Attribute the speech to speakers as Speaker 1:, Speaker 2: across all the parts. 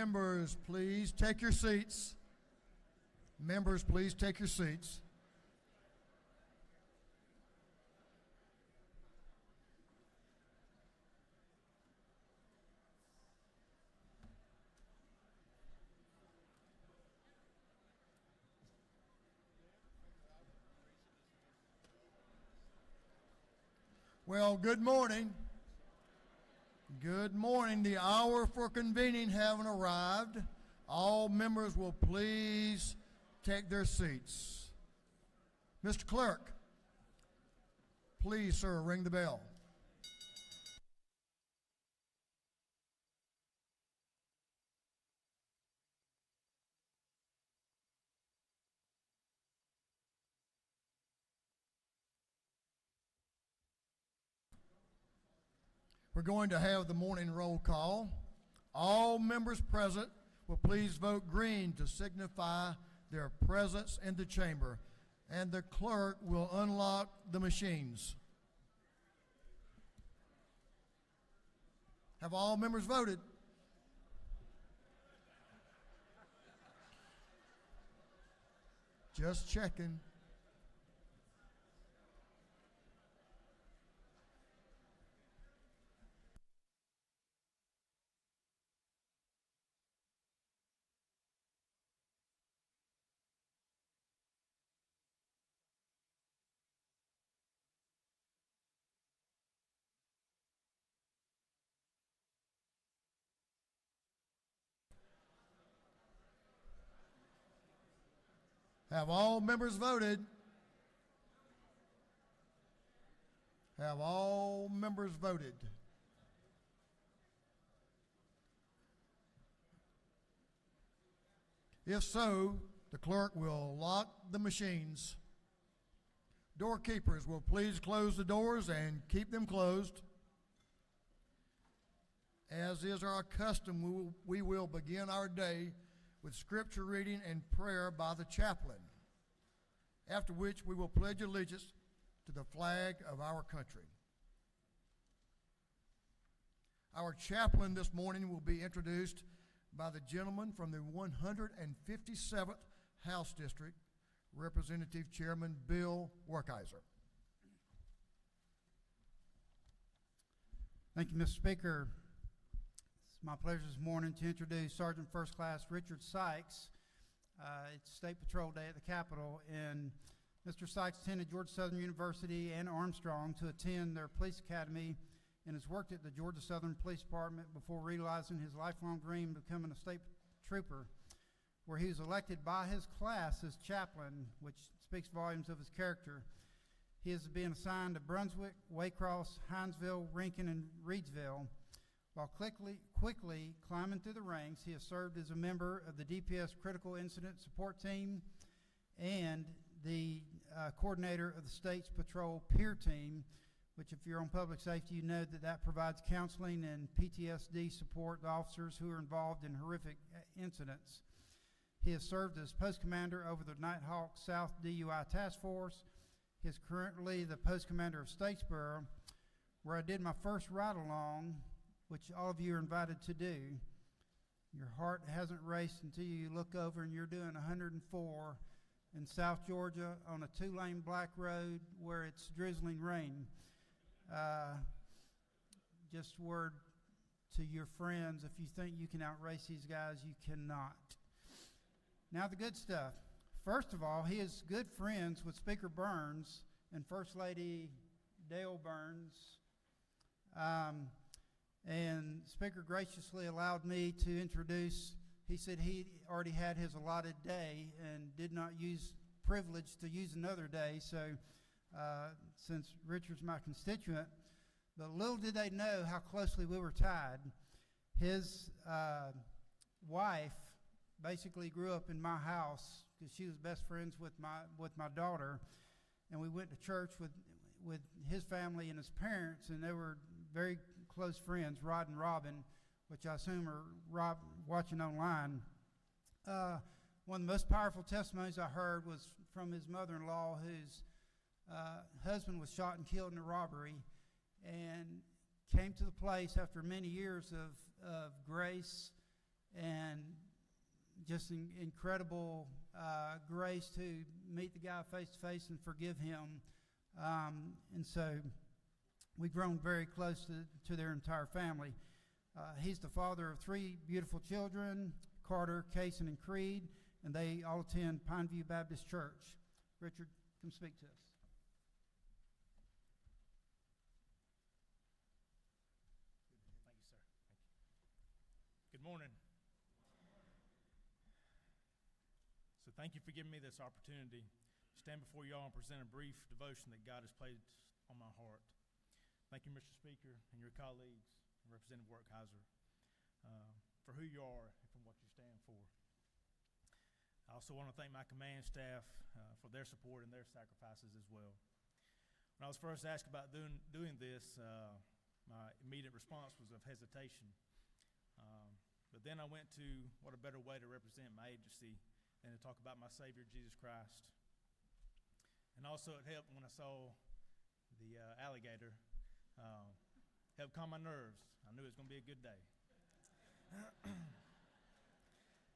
Speaker 1: Members, please take your seats. Members, please take your seats. Well, good morning. Good morning. The hour for convening having arrived. All members will please take their seats. Mr. Clerk, please, sir, ring the bell. We're going to have the morning roll call. All members present will please vote green to signify their presence in the chamber, and the clerk will unlock the machines. Have all members voted? Just checking. Have all members voted? Have all members voted? If so, the clerk will lock the machines. Doorkeepers will please close the doors and keep them closed. As is our custom, we will begin our day with scripture reading and prayer by the chaplain, after which we will pledge allegiance to the flag of our country. Our chaplain this morning will be introduced by the gentleman from the 157th House District, Representative Chairman Bill Werkheiser.
Speaker 2: Thank you, Mr. Speaker. It's my pleasure this morning to introduce Sergeant First Class Richard Sykes. It's State Patrol Day at the Capitol, and Mr. Sykes attended Georgia Southern University and Armstrong to attend their police academy and has worked at the Georgia Southern Police Department before realizing his lifelong dream of becoming a state trooper, where he was elected by his class as chaplain, which speaks volumes of his character. He is being assigned to Brunswick, Waycross, Hinesville, Rankin, and Reidsville. While quickly climbing through the ranks, he has served as a member of the DPS Critical Incident Support Team and the coordinator of the state's patrol peer team, which if you're on public safety, you know that provides counseling and PTSD support to officers who are involved in horrific incidents. He has served as post commander over the Nighthawk South DUI Task Force. He is currently the post commander of Statesboro, where I did my first ride-along, which all of you are invited to do. Your heart hasn't raced until you look over and you're doing 104 in South Georgia on a 2-lane black road where it's drizzling rain. Just word to your friends, if you think you can outrace these guys, you cannot. Now the good stuff. First of all, he is good friends with Speaker Burns and First Lady Dale Burns. And Speaker graciously allowed me to introduce. He said he already had his allotted day and did not use privilege to use another day. So since Richard's my constituent, but little did they know how closely we were tied. His wife basically grew up in my house because she was best friends with my daughter, and we went to church with his family and his parents, and they were very close friends, Rod and Robin, which I assume are watching online. One of the most powerful testimonies I heard was from his mother-in-law, whose husband was shot and killed in a robbery, and came to the place after many years of grace and just incredible grace to meet the guy face to face and forgive him. And so we've grown very close to their entire family. He's the father of 3 beautiful children, Carter, Kaysen, and Creed, and they all attend Pineview Baptist Church. Richard, come speak to us.
Speaker 3: Thank you, sir. Thank you. Good morning. So thank you for giving me this opportunity to stand before you all and present a brief devotion that God has placed on my heart. Thank you, Mr. Speaker, and your colleagues, and Representative Werkheiser, for who you are and for what you stand for. I also want to thank my command staff for their support and their sacrifices as well. When I was first asked about doing this, my immediate response was of hesitation. But then I went to what a better way to represent my agency than to talk about my Savior, Jesus Christ. And also it helped when I saw the alligator, helped calm my nerves. I knew it was going to be a good day.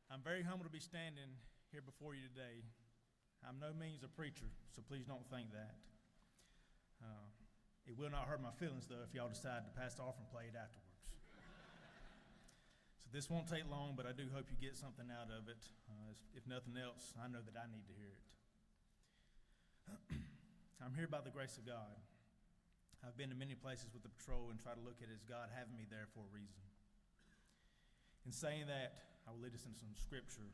Speaker 3: I'm very humbled to be standing here before you today. I'm no means a preacher, so please don't think that. It will not hurt my feelings, though, if y'all decide to pass the offering plate afterwards. So this won't take long, but I do hope you get something out of it. If nothing else, I know that I need to hear it. I'm here by the grace of God. I've been to many places with the patrol and try to look at it as God having me there for a reason. In saying that, I will lead us into some scripture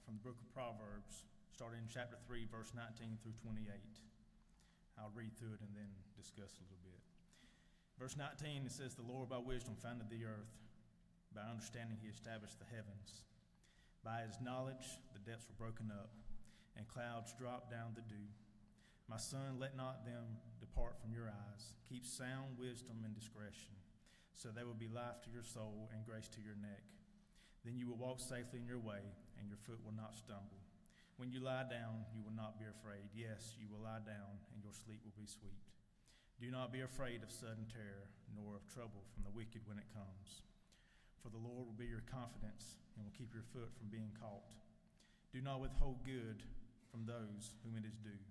Speaker 3: from the book of Proverbs, starting in chapter 3, verse 19 through 28. I'll read through it and then discuss a little bit. Verse 19, it says, "The Lord by wisdom founded the earth. By understanding he established the heavens. By his knowledge the depths were broken up, and clouds dropped down the dew. My son, let not them depart from your eyes. Keep sound wisdom and discretion, so they will be life to your soul and grace to your neck. Then you will walk safely in your way, and your foot will not stumble. When you lie down, you will not be afraid. Yes, you will lie down, and your sleep will be sweet. Do not be afraid of sudden terror, nor of trouble from the wicked when it comes. For the Lord will be your confidence, and will keep your foot from being caught. Do not withhold good from those whom it is due,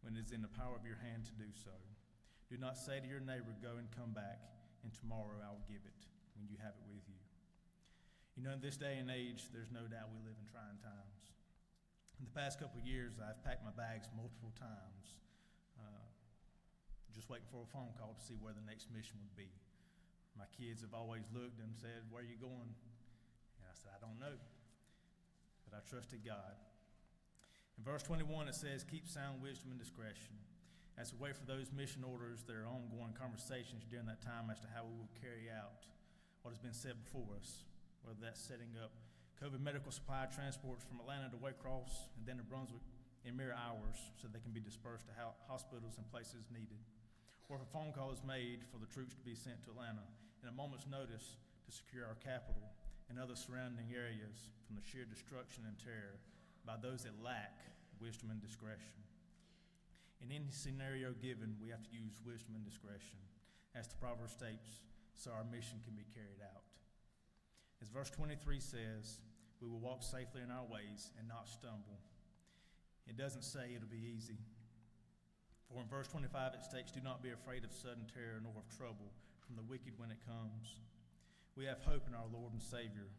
Speaker 3: when it is in the power of your hand to do so. Do not say to your neighbor, go and come back, and tomorrow I will give it, when you have it with you. You know, in this day and age, there's no doubt we live in trying times. In the past couple of years, I've packed my bags multiple times, just waiting for a phone call to see where the next mission would be. My kids have always looked and said, where are you going? And I said, I don't know. But I trusted God. In verse 21, it says, keep sound wisdom and discretion. As we wait for those mission orders, there are ongoing conversations during that time as to how we will carry out what has been said before us, whether that's setting up COVID medical supply transports from Atlanta to Waycross and then to Brunswick in mere hours so they can be dispersed to hospitals and places needed. Or if a phone call is made for the troops to be sent to Atlanta in a moment's notice to secure our capital and other surrounding areas from the sheer destruction and terror by those that lack wisdom and discretion. In any scenario given, we have to use wisdom and discretion, as the proverb states, so our mission can be carried out. As verse 23 says, we will walk safely in our ways and not stumble. It doesn't say it'll be easy. For in verse 25 it states, do not be afraid of sudden terror nor of trouble from the wicked when it comes. We have hope in our Lord and Savior.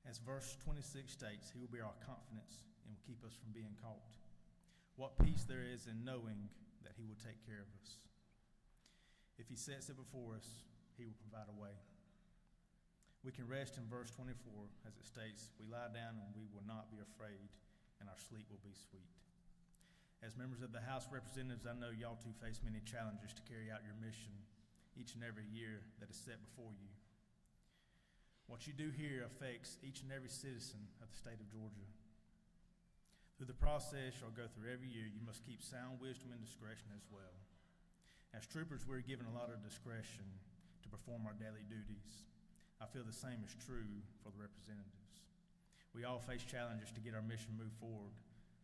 Speaker 3: As verse 26 states, he will be our confidence and will keep us from being caught. What peace there is in knowing that he will take care of us. If he sets it before us, he will provide a way. We can rest in verse 24 as it states, we lie down and we will not be afraid, and our sleep will be sweet. As members of the House of Representatives, I know y'all too face many challenges to carry out your mission each and every year that is set before you. What you do here affects each and every citizen of the state of Georgia. Through the process you'll go through every year, you must keep sound wisdom and discretion as well. As troopers, we're given a lot of discretion to perform our daily duties. I feel the same is true for the representatives. We all face challenges to get our mission moved forward.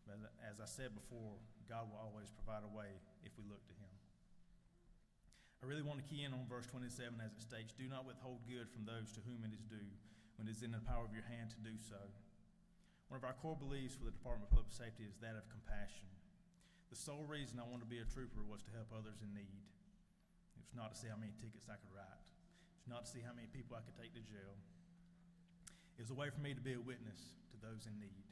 Speaker 3: But as I said before, God will always provide a way if we look to him. I really want to key in on verse 27 as it states, do not withhold good from those to whom it is due, when it is in the power of your hand to do so. One of our core beliefs for the Department of Public Safety is that of compassion. The sole reason I wanted to be a trooper was to help others in need. It was not to see how many tickets I could write. It was not to see how many people I could take to jail. It was a way for me to be a witness to those in need.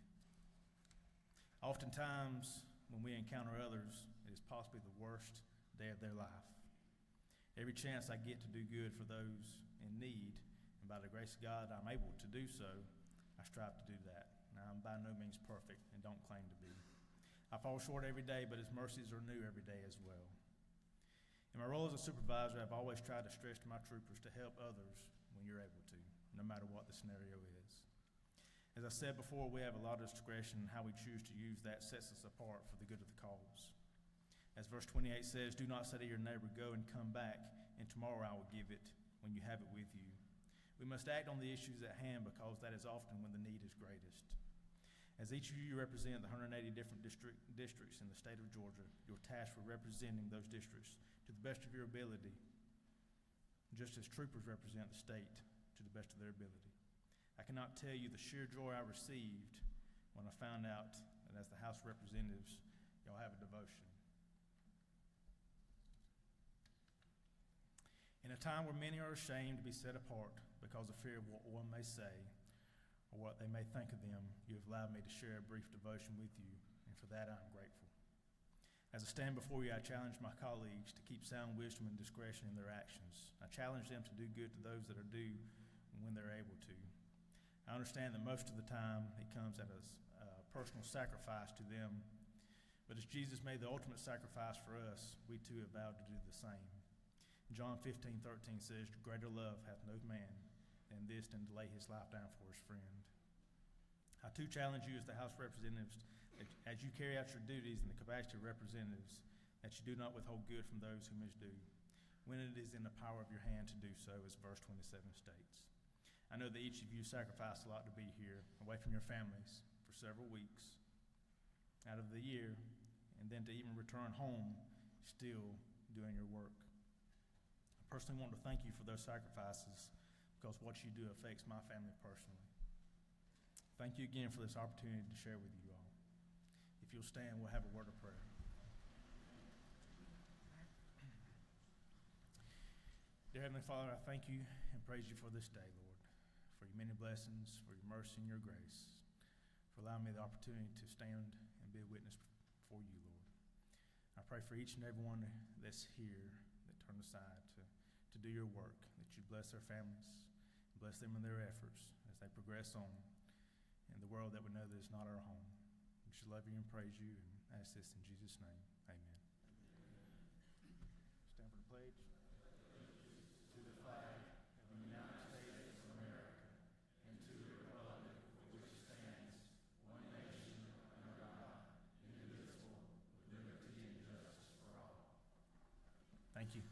Speaker 3: Oftentimes, when we encounter others, it is possibly the worst day of their life. Every chance I get to do good for those in need, and by the grace of God I'm able to do so, I strive to do that. Now, I'm by no means perfect and don't claim to be. I fall short every day, but His mercies are new every day as well. In my role as a supervisor, I've always tried to stress to my troopers to help others when you're able to, no matter what the scenario is. As I said before, we have a lot of discretion in how we choose to use that sets us apart for the good of the cause. As verse 28 says, do not say to your neighbor, go and come back, and tomorrow I will give it when you have it with you. We must act on the issues at hand because that is often when the need is greatest. As each of you represent the 180 different districts in the state of Georgia, you're tasked with representing those districts to the best of your ability, just as troopers represent the state to the best of their ability. I cannot tell you the sheer joy I received when I found out that as the House of Representatives, y'all have a devotion. In a time where many are ashamed to be set apart because of fear of what one may say or what they may think of them, you have allowed me to share a brief devotion with you, and for that I am grateful. As I stand before you, I challenge my colleagues to keep sound wisdom and discretion in their actions. I challenge them to do good to those that are due when they're able to. I understand that most of the time it comes at a personal sacrifice to them, but as Jesus made the ultimate sacrifice for us, we too have vowed to do the same. John 15:13 says, greater love hath no man than this, than to lay his life down for his friend. I too challenge you as the House of Representatives, that as you carry out your duties in the capacity of representatives, that you do not withhold good from those whom is due, when it is in the power of your hand to do so, as verse 27 states. I know that each of you sacrificed a lot to be here, away from your families for several weeks out of the year, and then to even return home still doing your work. I personally want to thank you for those sacrifices because what you do affects my family personally. Thank you again for this opportunity to share with you all. If you'll stand, we'll have a word of prayer. Dear Heavenly Father, I thank you and praise you for this day, Lord, for your many blessings, for your mercy and your grace, for allowing me the opportunity to stand and be a witness for you, Lord. I pray for each and every one that's here that turned aside to do your work, that you bless their families, bless them in their efforts as they progress on in the world that we know that is not our home. We should love you and praise you and ask this in Jesus' name. Amen. Stand for the pledge. To the flag of the United States of America and to the republic for which it stands, one nation under God, indivisible, with liberty and justice for all. Thank you.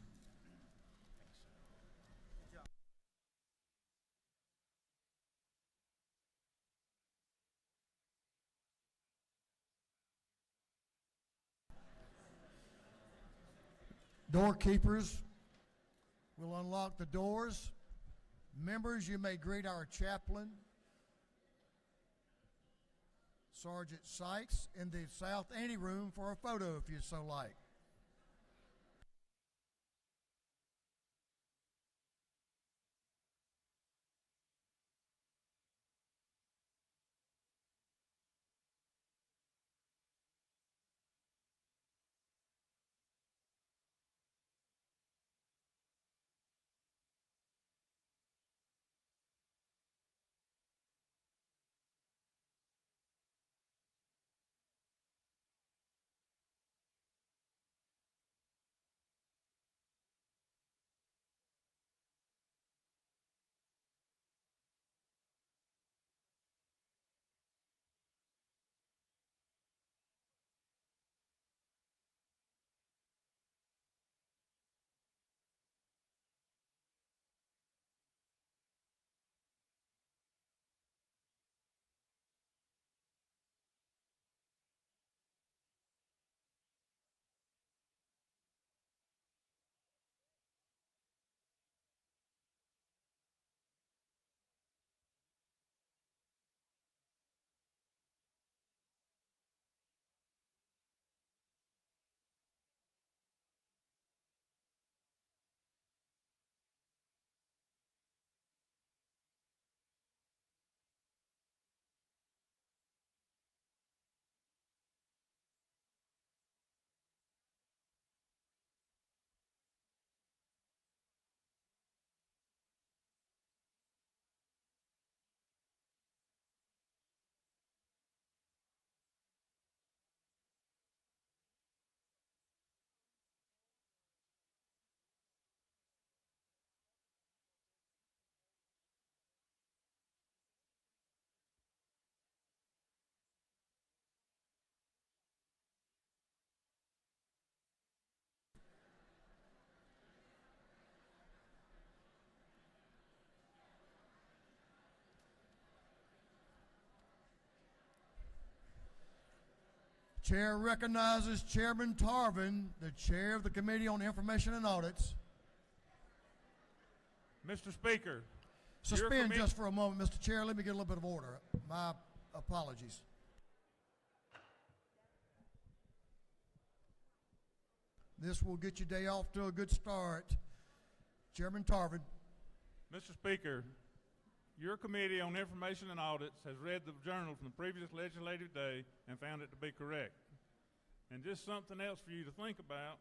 Speaker 1: Doorkeepers will unlock the doors. Members, you may greet our chaplain, Sergeant Sykes, in the South Anteroom for a photo if you so like. Chair recognizes Chairman Tarvin, the chair of the Committee on Information and Audits.
Speaker 4: Mr. Speaker,
Speaker 1: Suspend just for a moment, Mr. Chair. Let me get a little bit of order. My apologies. This will get your day off to a good start. Chairman Tarvin.
Speaker 4: Mr. Speaker, your Committee on Information and Audits has read the journal from the previous legislative day and found it to be correct. And just something else for you to think about,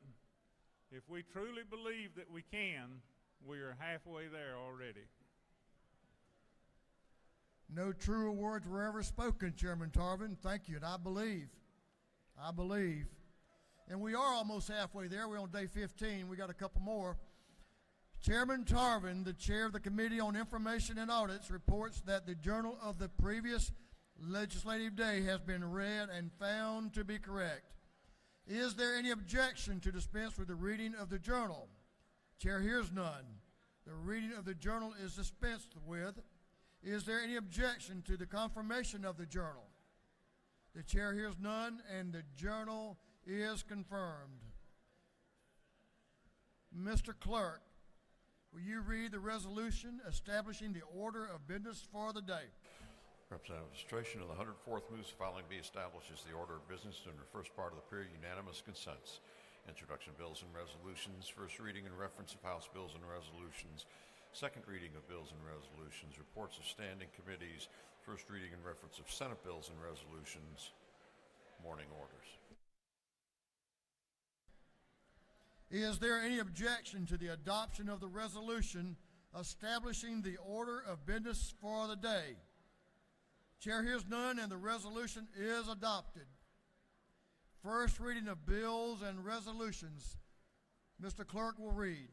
Speaker 4: if we truly believe that we can, we are halfway there already.
Speaker 1: No truer words were ever spoken, Chairman Tarvin. Thank you, and I believe. And we are almost halfway there. We're on day 15. We got a couple more. Chairman Tarvin, the chair of the Committee on Information and Audits, reports that the journal of the previous legislative day has been read and found to be correct. Is there any objection to dispense with the reading of the journal? Chair hears none. The reading of the journal is dispensed with. Is there any objection to the confirmation of the journal? The chair hears none, and the journal is confirmed. Mr. Clerk, will you read the resolution establishing the order of business for the day?
Speaker 5: Representative Administration of the 104th moves the following be established as the order of business during the first part of the period. Unanimous consents. Introduction of bills and resolutions. First reading and reference of House bills and resolutions. Second reading of bills and resolutions. Reports of standing committees. First reading and reference of Senate bills and resolutions. Morning orders.
Speaker 1: Is there any objection to the adoption of the resolution establishing the order of business for the day? Chair hears none, and the resolution is adopted. First reading of bills and resolutions. Mr. Clerk will read.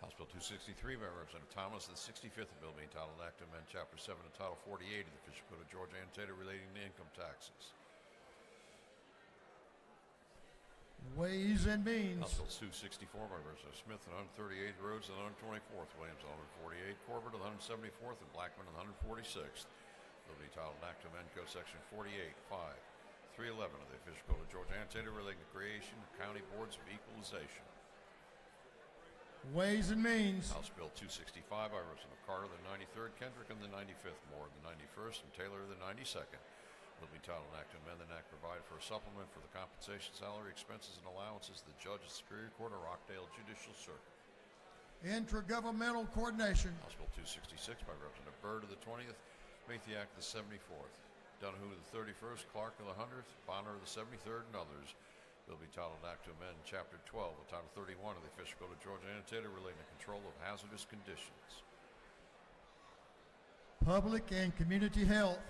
Speaker 5: House Bill 263 by Representative Thomas, the 65th bill being titled Act to Amend Chapter 7 and Title 48 of the Official Code of Georgia Annotated relating to income taxes.
Speaker 1: Ways and Means.
Speaker 5: House Bill 264 by Representative Smith on 138th Rhodes and 124th, Williams on 148th, Corbett on 174th, and Blackman on 146th. Bill being titled Act to Amend Code Section 48.5.311 of the Official Code of Georgia Annotated relating to creation of county boards of equalization.
Speaker 1: Ways and Means.
Speaker 5: House Bill 265 by Representative Carter, the 93rd, Kendrick, and the 95th, Moore, the 91st, and Taylor, the 92nd. Will be titled an act to amend an act provided for a supplement for the compensation, salary, expenses, and allowances of the Judge of Superior Court of Rockdale Judicial Circuit.
Speaker 1: Intragovernmental Coordination.
Speaker 5: House Bill 266 by Representative Byrd of the 20th, Mathiak of the 74th, Donahue of the 31st, Clark of the 100th, Bonner of the 73rd, and others. Bill be titled an act to amend Chapter 12 of Title 31 of the Official Code of Georgia Annotated relating to control of hazardous conditions.
Speaker 1: Public and Community Health.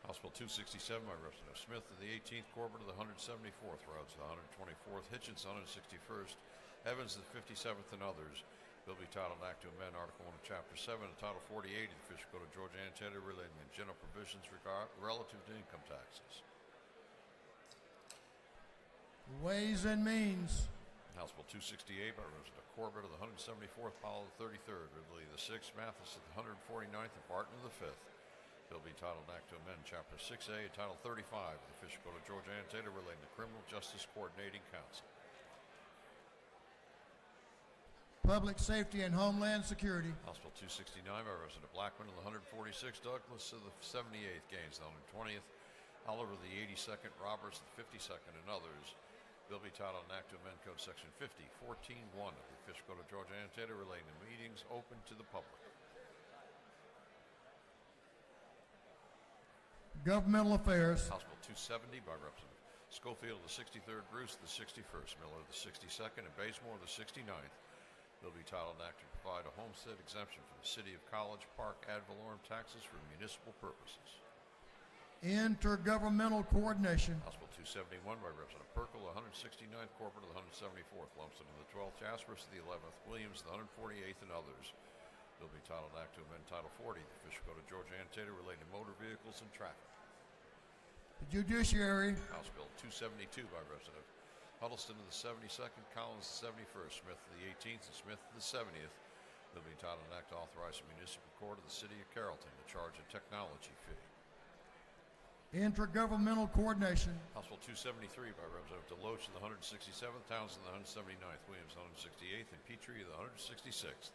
Speaker 5: House Bill 267 by Representative Smith of the 18th, Corbett of the 174th, Rhodes of the 124th, Hitchens on the 61st, Evans of the 57th, and others. Bill be titled an act to amend Article 1 of Chapter 7 of Title 48 of the Official Code of Georgia Annotated relating to general provisions relative to income taxes.
Speaker 1: Ways and Means.
Speaker 5: House Bill 268 by Representative Corbett of the 174th, Powell of the 33rd, Ridley of the 6th, Mathis of the 149th, and Barton of the 5th. Bill be titled an act to amend Chapter 6A, Title 35 of the Official Code of Georgia Annotated relating to Criminal Justice Coordinating Council.
Speaker 1: Public Safety and Homeland Security.
Speaker 5: House Bill 269 by Representative Blackman of the 146th, Douglas of the 78th, Gaines of the 120th, Oliver of the 82nd, Roberts of the 52nd, and others. Bill be titled an act to amend Code Section 50.14.1 of the Official Code of Georgia Annotated relating to meetings open to the public.
Speaker 1: Governmental Affairs.
Speaker 5: House Bill 270 by Representative Schofield of the 63rd, Bruce of the 61st, Miller of the 62nd, and Bazemore of the 69th. Bill be titled an act to provide a homestead exemption from the City of College Park ad valorem taxes for municipal purposes.
Speaker 1: Intergovernmental Coordination.
Speaker 5: House Bill 271 by Representative Perkle, 169th, Corbett of the 174th, Lumsden of the 12th, Jaspers of the 11th, Williams of the 148th, and others. Bill be titled an act to amend Title 40 of the Official Code of Georgia Annotated relating to motor vehicles and traffic.
Speaker 1: The Judiciary.
Speaker 5: House Bill 272 by Representative Huddleston of the 72nd, Collins of the 71st, Smith of the 18th, and Smith of the 70th. Bill being titled an act to authorize the municipal court of the city of Carrollton to charge a technology fee.
Speaker 1: Intergovernmental coordination.
Speaker 5: House Bill 273 by Representative Deloach of the 167th, Townsend of the 179th, Williams of the 168th, and Petrie of the 166th.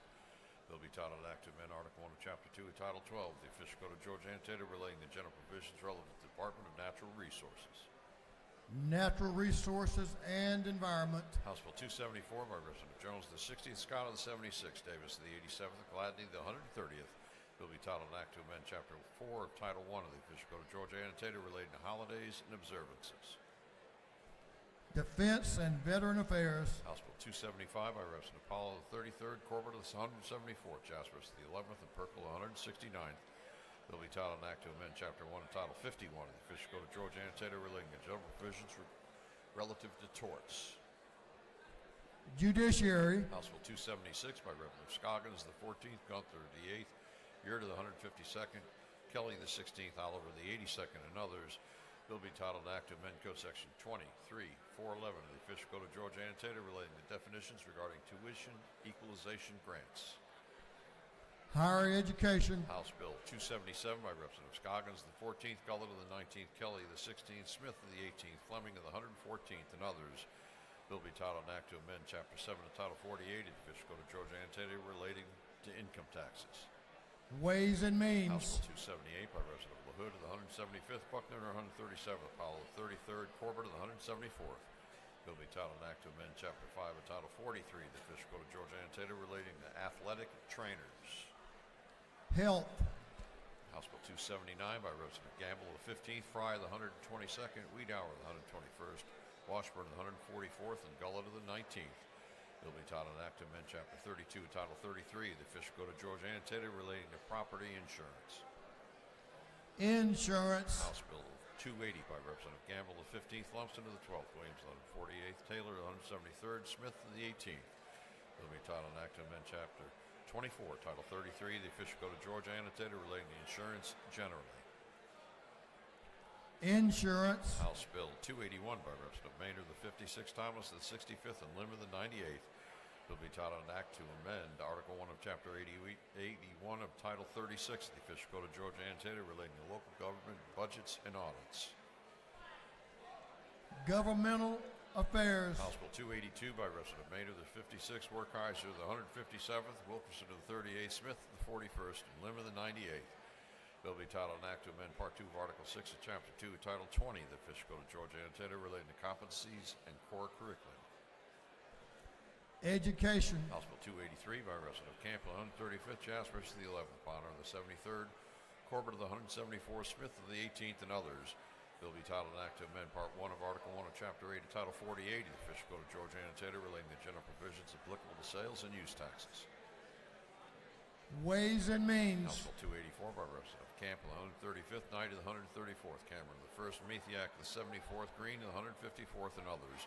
Speaker 5: Bill be titled an act to amend Article 1 of Chapter 2 of Title 12 of the Official Code of Georgia Annotated relating to general provisions relevant to the Department of Natural Resources.
Speaker 1: Natural Resources and Environment.
Speaker 5: House Bill 274 by Representative Jones of the 60th, Scott of the 76th, Davis of the 87th, and Gladney of the 130th. Bill be titled an act to amend Chapter 4 of Title 1 of the Official Code of Georgia Annotated relating to holidays and observances.
Speaker 1: Defense and Veteran Affairs.
Speaker 5: House Bill 275 by Representative Apollo of the 33rd, Corbett of the 174th, Jaspers of the 11th, and Perkle of the 169th. Bill be titled an act to amend Chapter 1 and Title 51 of the Official Code of Georgia Annotated relating to general provisions relative to torts.
Speaker 1: Judiciary.
Speaker 5: House Bill 276 by Representative Scoggins the 14th, Gunther the 8th, Yurt of the 152nd, Kelly the 16th, Oliver the 82nd, and others. Bill be titled an act to amend Code Section 23.411 of the Official Code of Georgia Annotated relating to definitions regarding tuition equalization grants.
Speaker 1: Higher Education.
Speaker 5: House Bill 277 by Representative Scoggins the 14th, Gullett of the 19th, Kelly the 16th, Smith of the 18th, Fleming of the 114th, and others. Bill be titled an act to amend Chapter 7 of Title 48 of the Official Code of Georgia Annotated relating to income taxes.
Speaker 1: Ways and Means.
Speaker 5: House Bill 278 by Representative LaHood of the 175th, Buckner of the 137th, Powell of the 33rd, Corbett of the 174th. Bill be titled an act to amend Chapter 5 of Title 43 of the Official Code of Georgia Annotated relating to athletic trainers.
Speaker 1: Health.
Speaker 5: House Bill 279 by Representative Gamble of the 15th, Fry of the 122nd, Wiedauer of the 121st, Washburn of the 144th, and Gullett of the 19th. Bill be titled an act to amend Chapter 32, Title 33 of the Official Code of Georgia Annotated relating to property insurance.
Speaker 1: Insurance.
Speaker 5: House Bill 280 by Representative Gamble of the 15th, Lumsden of the 12th, Williams of the 148th, Taylor of the 173rd, Smith of the 18th. Bill be titled an act to amend Chapter 24, Title 33 of the Official Code of Georgia Annotated relating to insurance generally.
Speaker 1: Insurance.
Speaker 5: House Bill 281 by Representative Maynard of the 56th, Thomas of the 65th, and Lim of the 98th. Bill be titled an act to amend Article 1 of Chapter 81 of Title 36 of the Official Code of Georgia Annotated relating to local government budgets and audits.
Speaker 1: Governmental Affairs.
Speaker 5: House Bill 282 by Representative Maynard of the 56th, Werkheiser of the 157th, Wilkerson of the 38th, Smith of the 41st, and Lim of the 98th. Bill be titled an act to amend Part 2 of Article 6 of Chapter 2, Title 20 of the Official Code of Georgia Annotated relating to competencies and core curriculum.
Speaker 1: Education.
Speaker 5: House Bill 283 by Representative Campbell, 135th, Jaspers of the 11th, Bonner of the 73rd, Corbett of the 174th, Smith of the 18th, and others. Bill be titled an act to amend Part 1 of Article 1 of Chapter 8 of Title 48 of the Official Code of Georgia Annotated relating to general provisions applicable to sales and use taxes.
Speaker 1: Ways and Means.
Speaker 5: House Bill 284 by Representative Campbell, 135th, Knight of the 134th, Cameron of the 1st, Methiak of the 74th, Green of the 154th, and others.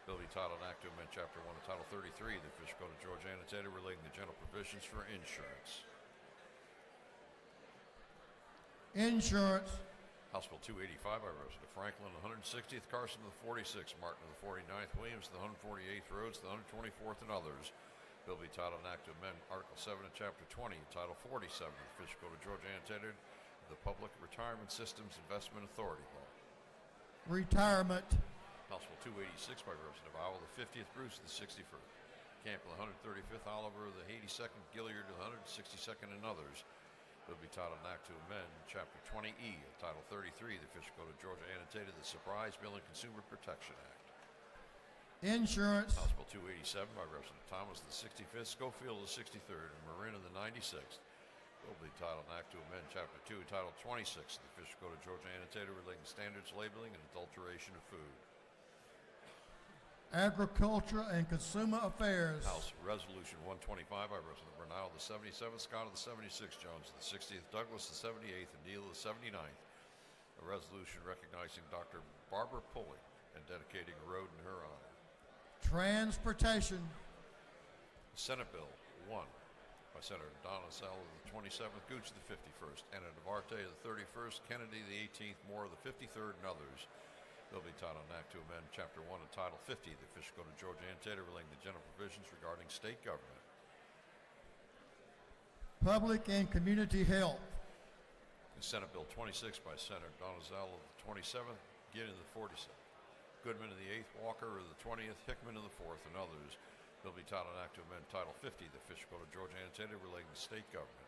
Speaker 5: Bill be titled an act to amend Chapter 1 of Title 33 of the Official Code of Georgia Annotated relating to general provisions for insurance.
Speaker 1: Insurance.
Speaker 5: House Bill 285 by Representative Franklin, 160th, Carson of the 46th, Martin of the 49th, Williams of the 148th, Rhodes of the 124th, and others. Bill be titled an act to amend Article 7 of Chapter 20, Title 47 of the Official Code of Georgia Annotated, the Public Retirement Systems Investment Authority Law.
Speaker 1: Retirement.
Speaker 5: House Bill 286 by Representative Iowa, the 50th, Bruce of the 61st, Campbell, the 135th, Oliver of the 82nd, Gilliard of the 162nd, and others. Bill be titled an act to amend Chapter 20E of Title 33 of the Official Code of Georgia Annotated, the Surprise Bill and Consumer Protection Act.
Speaker 1: Insurance.
Speaker 5: House Bill 287 by Representative Thomas of the 65th, Schofield of the 63rd, and Marin of the 96th. Bill be titled an act to amend Chapter 2 of Title 26 of the Official Code of Georgia Annotated relating to standards, labeling, and adulteration of food.
Speaker 1: Agriculture and Consumer Affairs.
Speaker 5: House Resolution 125 by Representative Bernal of the 77th, Scott of the 76th, Jones of the 60th, Douglas the 78th, and Neal of the 79th. A resolution recognizing Dr. Barbara Pulley and dedicating a road in her honor.
Speaker 1: Transportation.
Speaker 5: Senate Bill 1 by Senator Donna Sell of the 27th, Gooch of the 51st, Anna Duarte of the 31st, Kennedy of the 18th, Moore of the 53rd, and others. Bill be titled an act to amend Chapter 1 of Title 50 of the Official Code of Georgia Annotated relating to general provisions regarding state government.
Speaker 1: Public and Community Health.
Speaker 5: Senate Bill 26 by Senator Donizell of the 27th, Gideon of the 47th, Goodman of the 8th, Walker of the 20th, Hickman of the 4th, and others. Bill be titled an act to amend Title 50 of the Official Code of Georgia annotated relating to state government.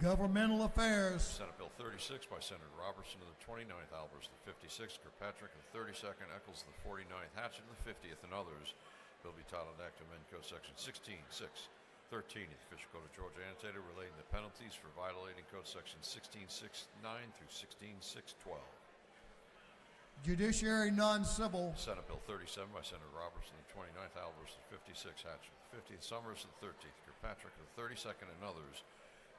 Speaker 1: Governmental Affairs.
Speaker 5: Senate Bill 36 by Senator Robertson of the 29th, Albers of the 56th, Kirkpatrick of the 32nd, Eccles of the 49th, Hatchett of the 50th, and others. Bill be titled an act to amend Code Section 16, 6, 13 of the Official Code of Georgia annotated relating to penalties for violating Code Section 16.6.9 through 16.6.12.
Speaker 1: Judiciary Non-Civil.
Speaker 5: Senate Bill 37 by Senator Robertson of the 29th, Albers of the 56th, Hatchett of the 50th, Summers of the 13th, Kirkpatrick of the 32nd, and others.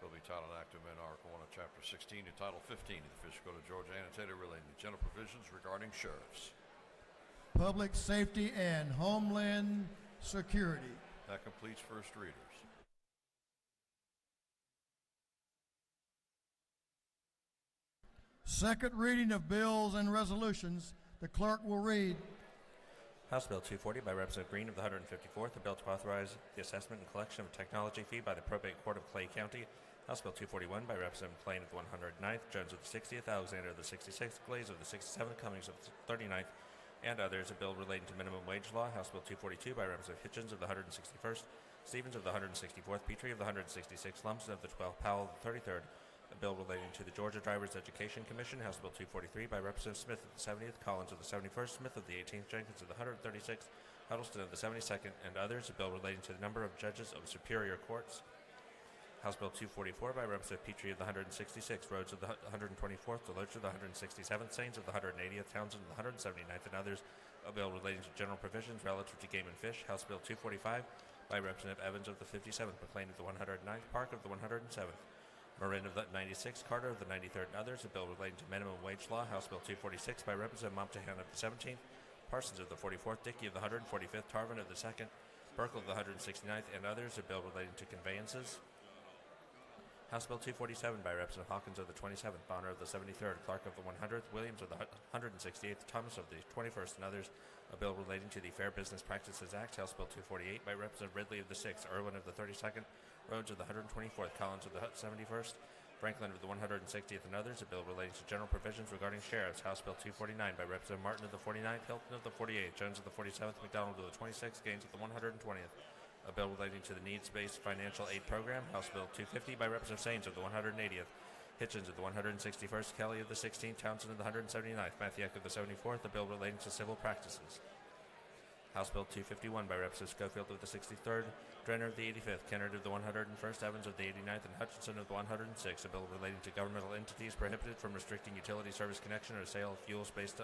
Speaker 5: Bill be titled an act to amend Article 1 of Chapter 16 to Title 15 of the Official Code of Georgia annotated relating to general provisions regarding sheriffs.
Speaker 1: Public Safety and Homeland Security.
Speaker 5: That completes first readers.
Speaker 1: Second reading of bills and resolutions. The clerk will read.
Speaker 6: House Bill 240 by Representative Green of the 154th, a bill to authorize the assessment and collection of a technology fee by the Probate Court of Clay County. House Bill 241 by Representative McLean of the 109th, Jones of the 60th, Alexander of the 66th, Glaze of the 67th, Cummings of the 39th, and others. A bill relating to minimum wage law. House Bill 242 by Representative Hitchens of the 161st, Stevens of the 164th, Petrie of the 166th, Lumsden of the 12th, Powell of the 33rd. A bill relating to the Georgia Drivers Education Commission. House Bill 243 by Representative Smith of the 70th, Collins of the 71st, Smith of the 18th, Jenkins of the 136th, Huddleston of the 72nd, and others. A bill relating to the number of judges of superior courts. House Bill 244 by Representative Petrie of the 166th, Rhodes of the 124th, Deloach of the 167th, Sains of the 180th, Townsend of the 179th, and others. A bill relating to general provisions relative to game and fish. House Bill 245 by Representative Evans of the 57th, McLean of the 109th, Park of the 107th, Marin of the 96th, Carter of the 93rd, and others. A bill relating to minimum wage law. House Bill 246 by Representative Momtahan of the 17th, Parsons of the 44th, Dickey of the 145th, Tarvin of the 2nd, Burkle of the 169th, and others. A bill relating to conveyances. House Bill 247 by Representative Hawkins of the 27th, Bonner of the 73rd, Clark of the 100th, Williams of the 168th, Thomas of the 21st, and others. A bill relating to the Fair Business Practices Act. House Bill 248 by Representative Ridley of the 6th, Irwin of the 32nd, Rhodes of the 124th, Collins of the 71st, Franklin of the 160th, and others. A bill relating to general provisions regarding sheriffs. House Bill 249 by Representative Martin of the 49th, Hilton of the 48th, Jones of the 47th, McDonald of the 26th, Gaines of the 120th. A bill relating to the needs-based financial aid program. House Bill 250 by Representative Sains of the 180th, Hitchens of the 161st, Kelly of the 16th, Townsend of the 179th, Mathiek of the 74th. A bill relating to civil practices. House Bill 251 by Representative Schofield of the 63rd, Drenner of the 85th, Kennard of the 101st, Evans of the 89th, and Hutchinson of the 106th. A bill relating to governmental entities prohibited from restricting utility service connection or sale of fuels based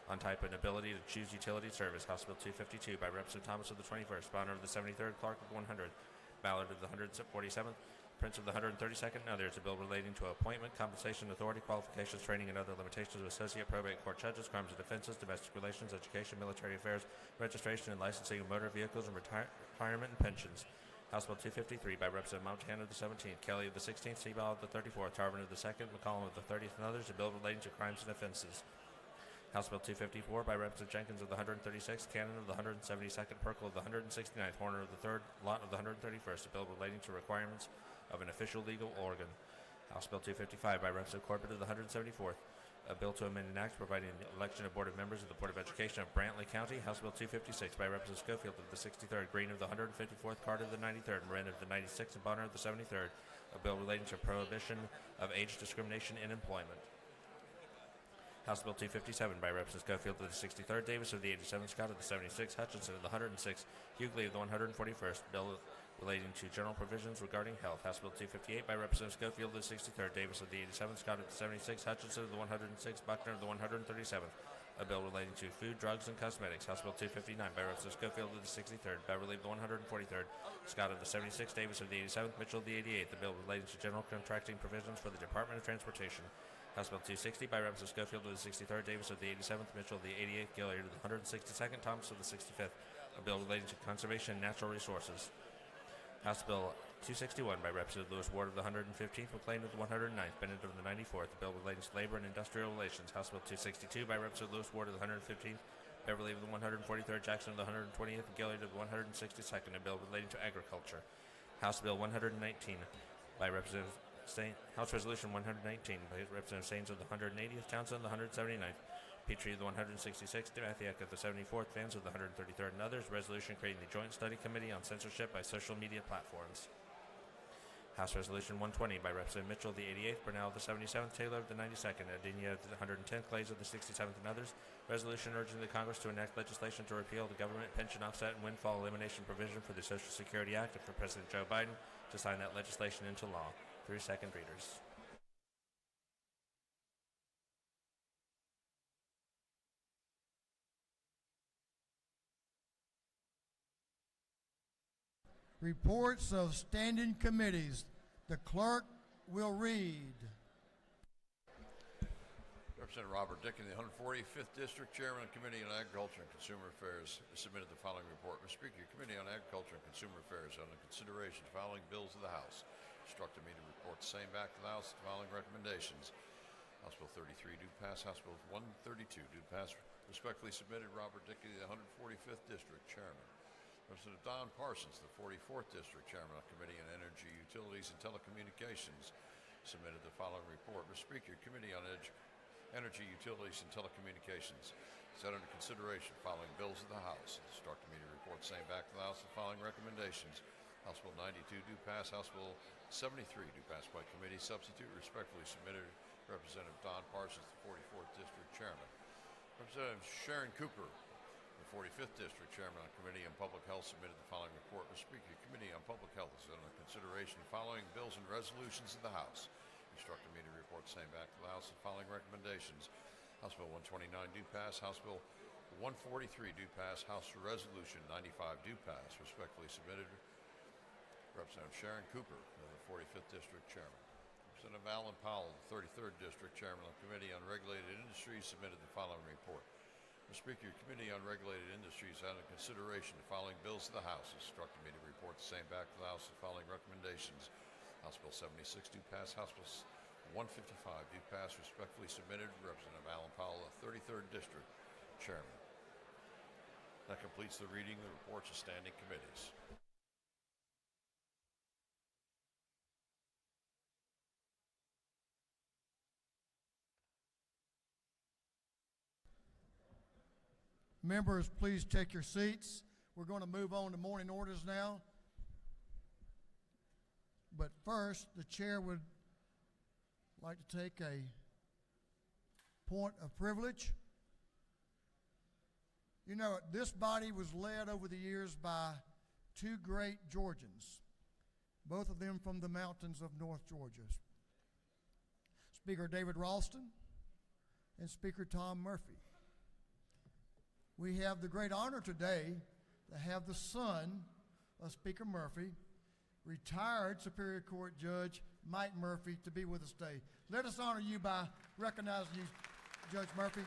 Speaker 6: on type and ability to choose utility service. House Bill 252 by Representative Thomas of the 21st, Bonner of the 73rd, Clark of the 100th, Ballard of the 147th, Prince of the 132nd, and others. A bill relating to appointment, compensation, authority, qualifications, training, and other limitations of associate probate court judges, crimes and defenses, domestic relations, education, military affairs, registration and licensing of motor vehicles, and retirement and pensions. House Bill 253 by Representative Montana of the 17th, Kelly of the 16th, Seaball of the 34th, Tarvin of the 2nd, McCollum of the 30th, and others. A bill relating to crimes and offenses. House Bill 254 by Representative Jenkins of the 136th, Cannon of the 172nd, Perkle of the 169th, Horner of the 3rd, Lott of the 131st. A bill relating to requirements of an official legal organ. House Bill 255 by Representative Corbett of the 174th. A bill to amend an act providing the election of Board of Members of the Board of Education of Brantley County. House Bill 256 by Representative Schofield of the 63rd, Green of the 154th, Carter of the 93rd, Marin of the 96th, and Bonner of the 73rd. A bill relating to prohibition of age discrimination in employment. House Bill 257 by Representative Schofield of the 63rd, Davis of the 87th, Scott of the 76th, Hutchinson of the 106th, Hughley of the 141st. Bill relating to general provisions regarding health. House Bill 258 by Representative Schofield of the 63rd, Davis of the 87th, Scott of the 76th, Hutchinson of the 106th, Buckner of the 137th. A bill relating to food, drugs, and cosmetics. House Bill 259 by Representative Schofield of the 63rd, Beverly of the 143rd, Scott of the 76th, Davis of the 87th, Mitchell of the 88th. A bill relating to general contracting provisions for the Department of Transportation. House Bill 260 by Representative Schofield of the 63rd, Davis of the 87th, Mitchell of the 88th, Gilliard of the 162nd, Thomas of the 65th. A bill relating to conservation and natural resources. House Bill 261 by Representative Lewis Ward of the 115th, McLean of the 109th, Bennett of the 94th. A bill relating to labor and industrial relations. House Bill 262 by Representative Lewis Ward of the 115th, Beverly of the 143rd, Jackson of the 120th, and Gilliard of the 162nd. A bill relating to agriculture. House Bill 119 by Representative House Resolution 119 by Representative Saines of the 180th, Townsend of the 179th, Petrie of the 166th, Mathiak of the 74th, Vance of the 133rd, and others. Resolution creating the Joint Study Committee on Censorship by Social Media Platforms. House Resolution 120 by Representative Mitchell of the 88th, Burnell of the 77th, Taylor of the 92nd, Adenia of the 110th, Glaze of the 67th, and others. Resolution urging the Congress to enact legislation to repeal the government pension offset and windfall elimination provision for the Social Security Act and for President Joe Biden to sign that legislation into law. 3 second readers.
Speaker 1: Reports of standing committees. The clerk will read.
Speaker 5: Representative Robert Dickey, the 145th District Chairman of the Committee on Agriculture and Consumer Affairs, submitted the following report. Mr. Speaker, your Committee on Agriculture and Consumer Affairs, under consideration the following bills of the House, instructed me to report the same back to the House, the following recommendations. House Bill 33 do pass. House Bill 132 do pass. Respectfully submitted, Robert Dickey, the 145th District Chairman. Representative Don Parsons, the 44th District Chairman of the Committee on Energy, Utilities, and Telecommunications, submitted the following report. Mr. Speaker, Committee on Energy, Utilities, and Telecommunications set under consideration following bills of the House. Instructed me to report the same back to the House, the following recommendations. House Bill 92 do pass. House Bill 73 do pass by committee. Substitute respectfully submitted, Representative Don Parsons, the 44th District Chairman. Representative Sharon Cooper, the 45th District Chairman of the Committee on Public Health, submitted the following report. Mr. Speaker, the Committee on Public Health is under consideration following bills and resolutions of the House. Instructed me to report the same back to the House, the following recommendations. House Bill 129 do pass. House Bill 143 do pass. House Resolution 95 do pass. Respectfully submitted, Representative Sharon Cooper, the 45th District Chairman. Representative Alan Powell, the 33rd District Chairman of the Committee on Regulated Industries, submitted the following report. Mr. Speaker, your Committee on Regulated Industries had in consideration the following bills of the House. Instructed me to report the same back to the House, the following recommendations. House Bill 76 do pass. House Bill 155 do pass. Respectfully submitted, Representative Alan Powell, the 33rd District Chairman. That completes the reading of the reports of standing committees.
Speaker 1: Members, please take your seats. We're going to move on to morning orders now. But first, the chair would like to take a point of privilege. You know, this body was led over the years by two great Georgians, both of them from the mountains of North Georgia. Speaker David Ralston and Speaker Tom Murphy. We have the great honor today to have the son of Speaker Murphy, retired Superior Court Judge Mike Murphy, to be with us today. Let us honor you by recognizing you, Judge Murphy.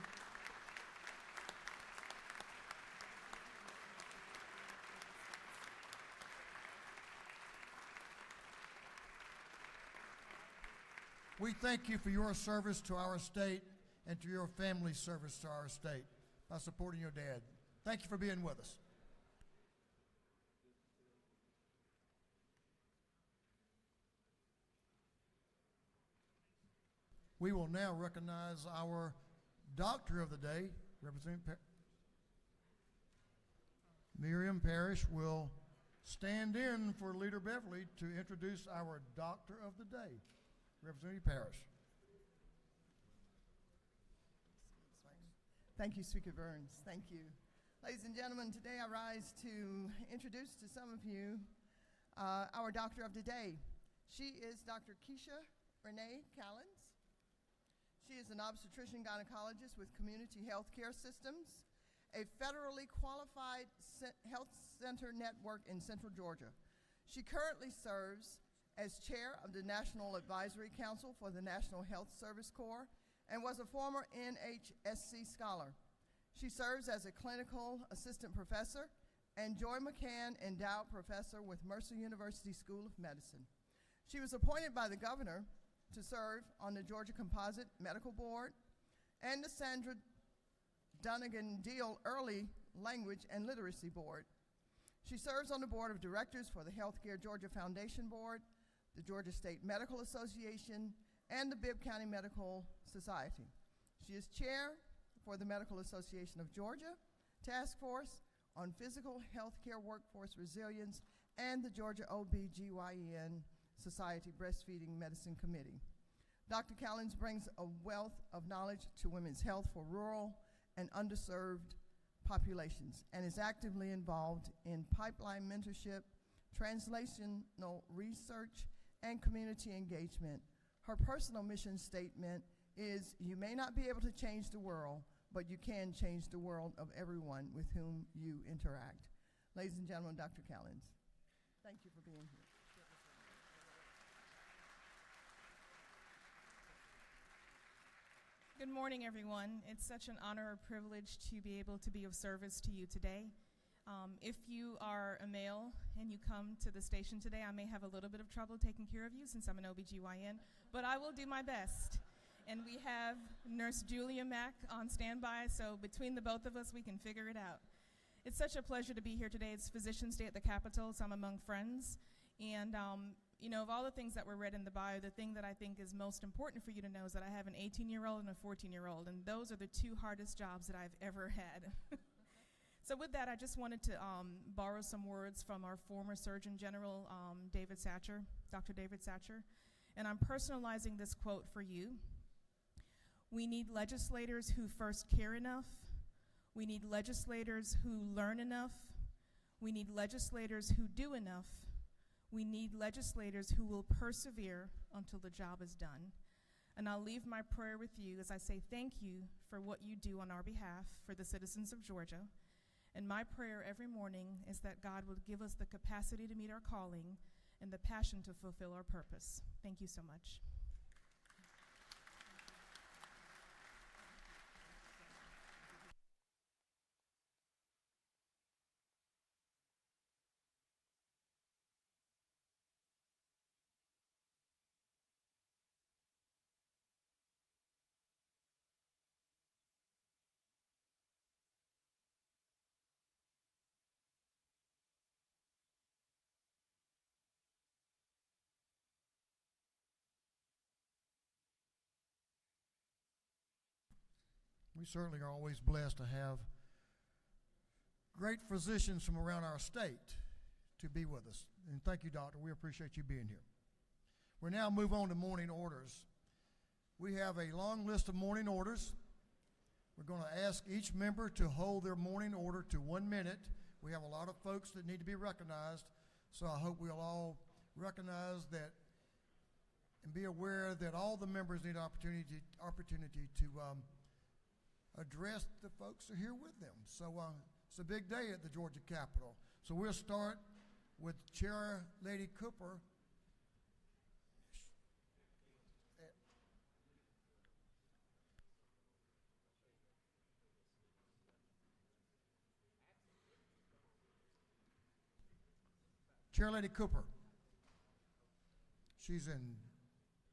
Speaker 1: We thank you for your service to our state and to your family's service to our state by supporting your dad. Thank you for being with us. We will now recognize our doctor of the day, Representative Miriam Parrish will stand in for Leader Beverly to introduce our doctor of the day, Representative Parrish.
Speaker 7: Thank you, Speaker Burns. Thank you. Ladies and gentlemen, today I rise to introduce to some of you our doctor of the day. She is Dr. Keisha Renee Callens. She is an obstetrician gynecologist with Community Health Care Systems, a federally qualified health center network in Central Georgia. She currently serves as chair of the National Advisory Council for the National Health Service Corps and was a former NHSC scholar. She serves as a clinical assistant professor and Joy McCann Endowed Professor with Mercer University School of Medicine. She was appointed by the governor to serve on the Georgia Composite Medical Board and the Sandra Dunnigan Deal Early Language and Literacy Board. She serves on the board of directors for the Healthcare Georgia Foundation Board, the Georgia State Medical Association, and the Bibb County Medical Society. She is chair for the Medical Association of Georgia, Task Force on Physical Healthcare Workforce Resilience, and the Georgia OBGYN Society Breastfeeding Medicine Committee. Dr. Callens brings a wealth of knowledge to women's health for rural and underserved populations and is actively involved in pipeline mentorship, translational research, and community engagement. Her personal mission statement is, "You may not be able to change the world, but you can change the world of everyone with whom you interact." Ladies and gentlemen, Dr. Callens, thank you for being here.
Speaker 8: Good morning, everyone. It's such an honor or privilege to be able to be of service to you today. If you are a male and you come to the station today, I may have a little bit of trouble taking care of you since I'm an OBGYN, but I will do my best. And we have Nurse Julia Mack on standby, so between the both of us, we can figure it out. It's such a pleasure to be here today. It's Physicians Day at the Capitol, so I'm among friends. And you know, of all the things that were read in the bio, the thing that I think is most important for you to know is that I have an 18-year-old and a 14-year-old, and those are the two hardest jobs that I've ever had. So with that, I just wanted to borrow some words from our former Surgeon General, David Satcher, Dr. David Satcher, and I'm personalizing this quote for you. "We need legislators who first care enough. We need legislators who learn enough. We need legislators who do enough. We need legislators who will persevere until the job is done." And I'll leave my prayer with you as I say thank you for what you do on our behalf for the citizens of Georgia. And my prayer every morning is that God will give us the capacity to meet our calling and the passion to fulfill our purpose. Thank you so much.
Speaker 1: We certainly are always blessed to have great physicians from around our state to be with us. And thank you, Doctor. We appreciate you being here. We now move on to morning orders. We have a long list of morning orders. We're going to ask each member to hold their morning order to 1 minute. We have a lot of folks that need to be recognized, so I hope we'll all recognize that and be aware that all the members need opportunity to address the folks who are here with them. So it's a big day at the Georgia Capitol. So we'll start with Chair Lady Cooper. Chair Lady Cooper. She's in,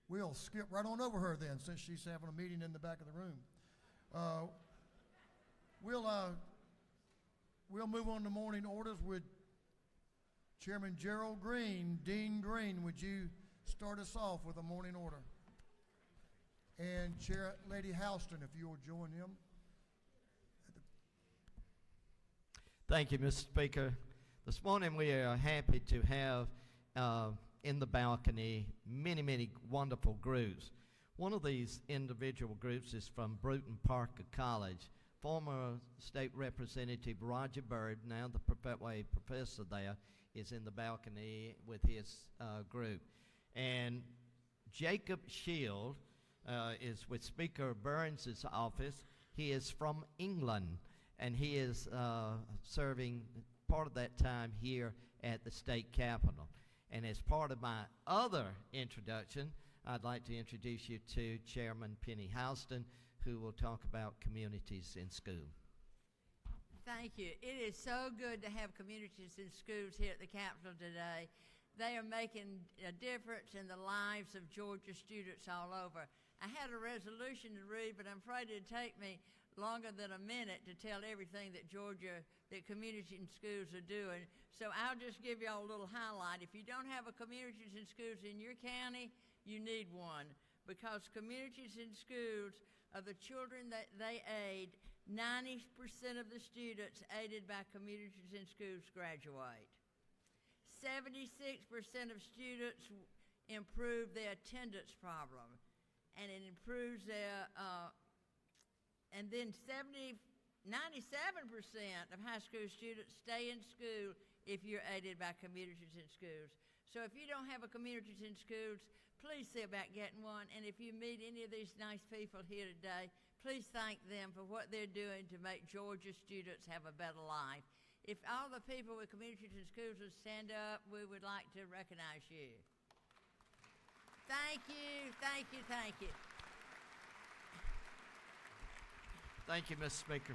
Speaker 1: we'll skip right on over her then since she's having a meeting in the back of the room. We'll move on to morning orders with Chairman Gerald Green. Dean Green, would you start us off with a morning order? And Chair Lady Houston, if you will join him.
Speaker 9: Thank you, Mr. Speaker. This morning we are happy to have in the balcony many wonderful groups. One of these individual groups is from Bruton Parker College. Former State Representative Roger Byrd, now the professor there, is in the balcony with his group. And Jacob Shield is with Speaker Burns' office. He is from England, and he is serving part of that time here at the state capitol. And as part of my other introduction, I'd like to introduce you to Chairman Penny Houston, who will talk about communities in school.
Speaker 10: Thank you. It is so good to have communities in schools here at the Capitol today. They are making a difference in the lives of Georgia students all over. I had a resolution to read, but I'm afraid it'd take me longer than a minute to tell everything that that communities and schools are doing. So I'll just give y'all a little highlight. If you don't have a communities and schools in your county, you need one, because communities and schools of the children that they aid, 90% of the students aided by communities and schools graduate. 76% of students improve their attendance problem, and it improves their, and then 97% of high school students stay in school if you're aided by communities in schools. So if you don't have a communities in schools, please see about getting one. And if you meet any of these nice people here today, please thank them for what they're doing to make Georgia students have a better life. If all the people with communities in schools would stand up, we would like to recognize you. Thank you, thank you, thank you.
Speaker 9: Thank you, Mr. Speaker.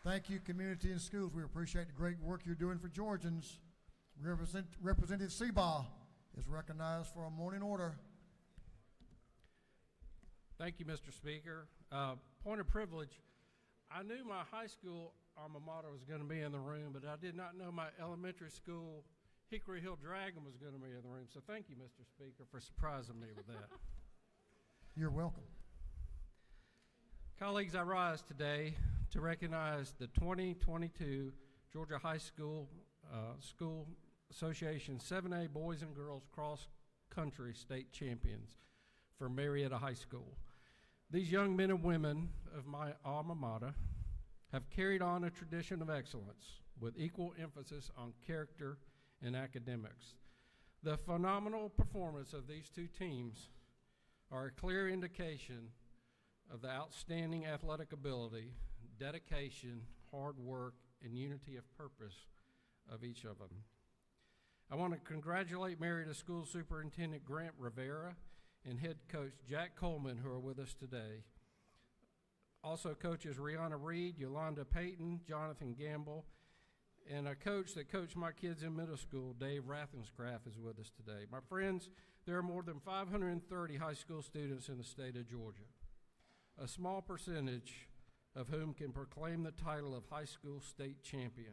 Speaker 1: Thank you, Community and Schools. We appreciate the great work you're doing for Georgians. Representative Seabaugh is recognized for a morning order.
Speaker 11: Thank you, Mr. Speaker. Point of privilege, I knew my high school alma mater was going to be in the room, but I did not know my elementary school Hickory Hill Dragon was going to be in the room. So thank you, Mr. Speaker, for surprising me with that.
Speaker 1: You're welcome.
Speaker 11: Colleagues, I rise today to recognize the 2022 Georgia High School School Association 7A Boys and Girls Cross Country State Champions for Marietta High School. These young men and women of my alma mater have carried on a tradition of excellence with equal emphasis on character and academics. The phenomenal performance of these two teams are a clear indication of the outstanding athletic ability, dedication, hard work, and unity of purpose of each of them. I want to congratulate Marietta School Superintendent Grant Rivera and head coach Jack Coleman, who are with us today. Also coaches Rihanna Reed, Yolanda Payton, Jonathan Gamble, and a coach that coached my kids in middle school, Dave Rathenscraft, is with us today. My friends, there are more than 530 high school students in the state of Georgia, a small percentage of whom can proclaim the title of high school state champion.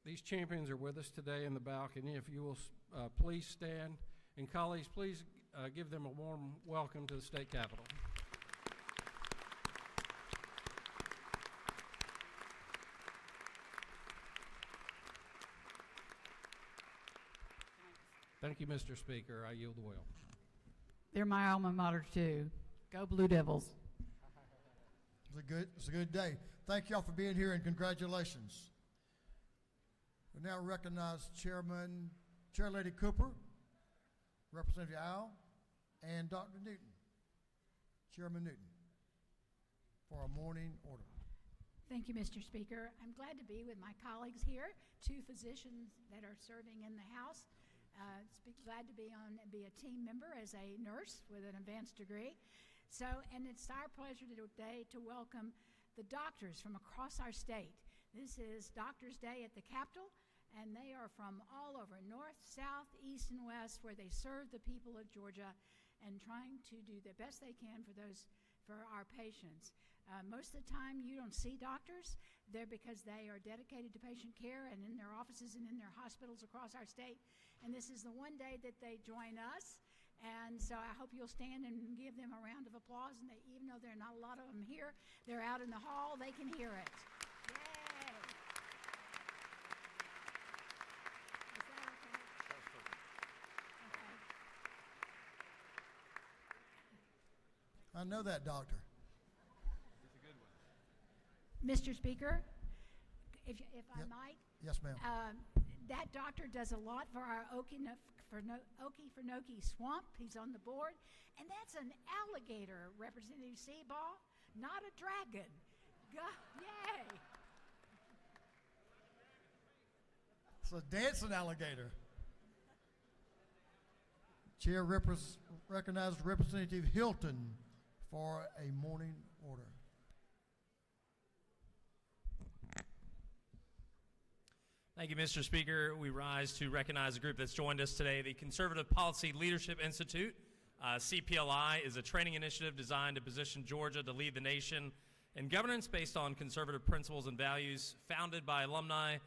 Speaker 11: These champions are with us today in the balcony. If you will please stand, and colleagues, please give them a warm welcome to the state capitol. Thank you, Mr. Speaker. I yield the will.
Speaker 12: They're my alma mater, too. Go Blue Devils.
Speaker 1: It's a good day. Thank y'all for being here, and congratulations. We now recognize Chair Lady Cooper, Representative Al, and Dr. Newton, Chairman Newton, for a morning order.
Speaker 12: Thank you, Mr. Speaker. I'm glad to be with my colleagues here, two physicians that are serving in the House. Glad to be a team member as a nurse with an advanced degree. So, and it's our pleasure today to welcome the doctors from across our state. This is Doctors' Day at the Capitol, and they are from all over, north, south, east, and west, where they serve the people of Georgia and trying to do the best they can for our patients. Most of the time, you don't see doctors there because they are dedicated to patient care and in their offices and in their hospitals across our state. And this is the one day that they join us. And so I hope you'll stand and give them a round of applause. And even though there are not a lot of them here, they're out in the hall, they can hear it. Yay! Is that okay? Okay.
Speaker 1: I know that doctor.
Speaker 12: Mr. Speaker, if I
Speaker 1: Yep.
Speaker 12: might.
Speaker 1: Yes, ma'am.
Speaker 12: That doctor does a lot for our Okefenokee Swamp. He's on the board. And that's an alligator, Representative Seabaugh, not a dragon. Yay!
Speaker 1: It's a dancing alligator. Chair recognizes Representative Hilton for a morning order.
Speaker 13: Thank you, Mr. Speaker. We rise to recognize a group that's joined us today, the Conservative Policy Leadership Institute. CPLI is a training initiative designed to position Georgia to lead the nation in governance based on conservative principles and values. Founded by alumni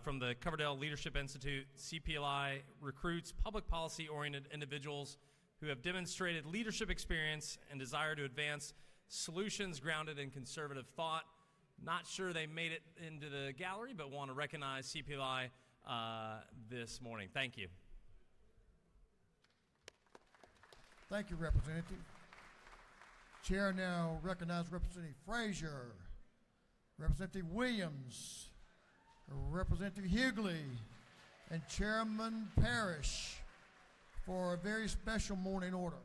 Speaker 13: from the Coverdell Leadership Institute, CPLI recruits public policy-oriented individuals who have demonstrated leadership experience and desire to advance solutions grounded in conservative thought. Not sure they made it into the gallery, but want to recognize CPLI this morning. Thank you.
Speaker 1: Thank you, Representative. Chair now recognizes Representative Frazier, Representative Williams, Representative Higley, and Chairman Parrish for a very special morning order.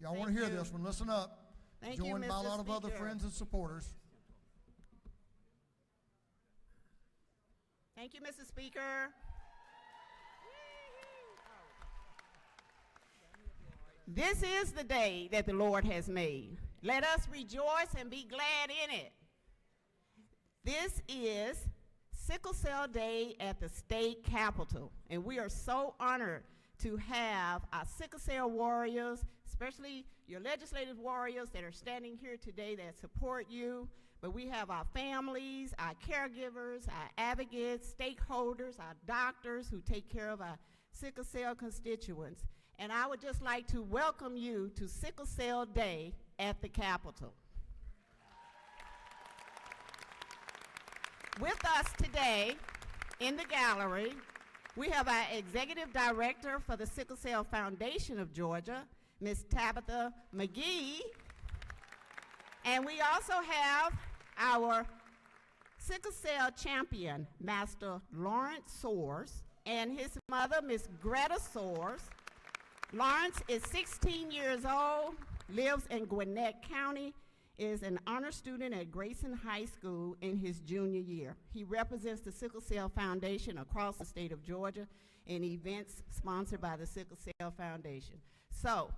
Speaker 1: Y'all want to hear this one? Listen up.
Speaker 14: Thank you,
Speaker 1: Joined by a
Speaker 14: Mr.
Speaker 1: lot of other
Speaker 14: Speaker.
Speaker 1: friends and supporters.
Speaker 14: Thank you, Mr. Speaker. This is the day that the Lord has made. Let us rejoice and be glad in it. This is Sickle Cell Day at the state capitol, and we are so honored to have our sickle cell warriors, especially your legislative warriors that are standing here today that support you. But we have our families, our caregivers, our advocates, stakeholders, our doctors who take care of our sickle cell constituents. And I would just like to welcome you to Sickle Cell Day at the Capitol. With us today in the gallery, we have our Executive Director for the Sickle Cell Foundation of Georgia, Ms. Tabitha McGee. And we also have our sickle cell champion, Master Lawrence Soares, and his mother, Ms. Greta Soares. Lawrence is 16 years old, lives in Gwinnett County, is an honor student at Grayson High School in his junior year. He represents the Sickle Cell Foundation across the state of Georgia in events sponsored by the Sickle Cell Foundation. So,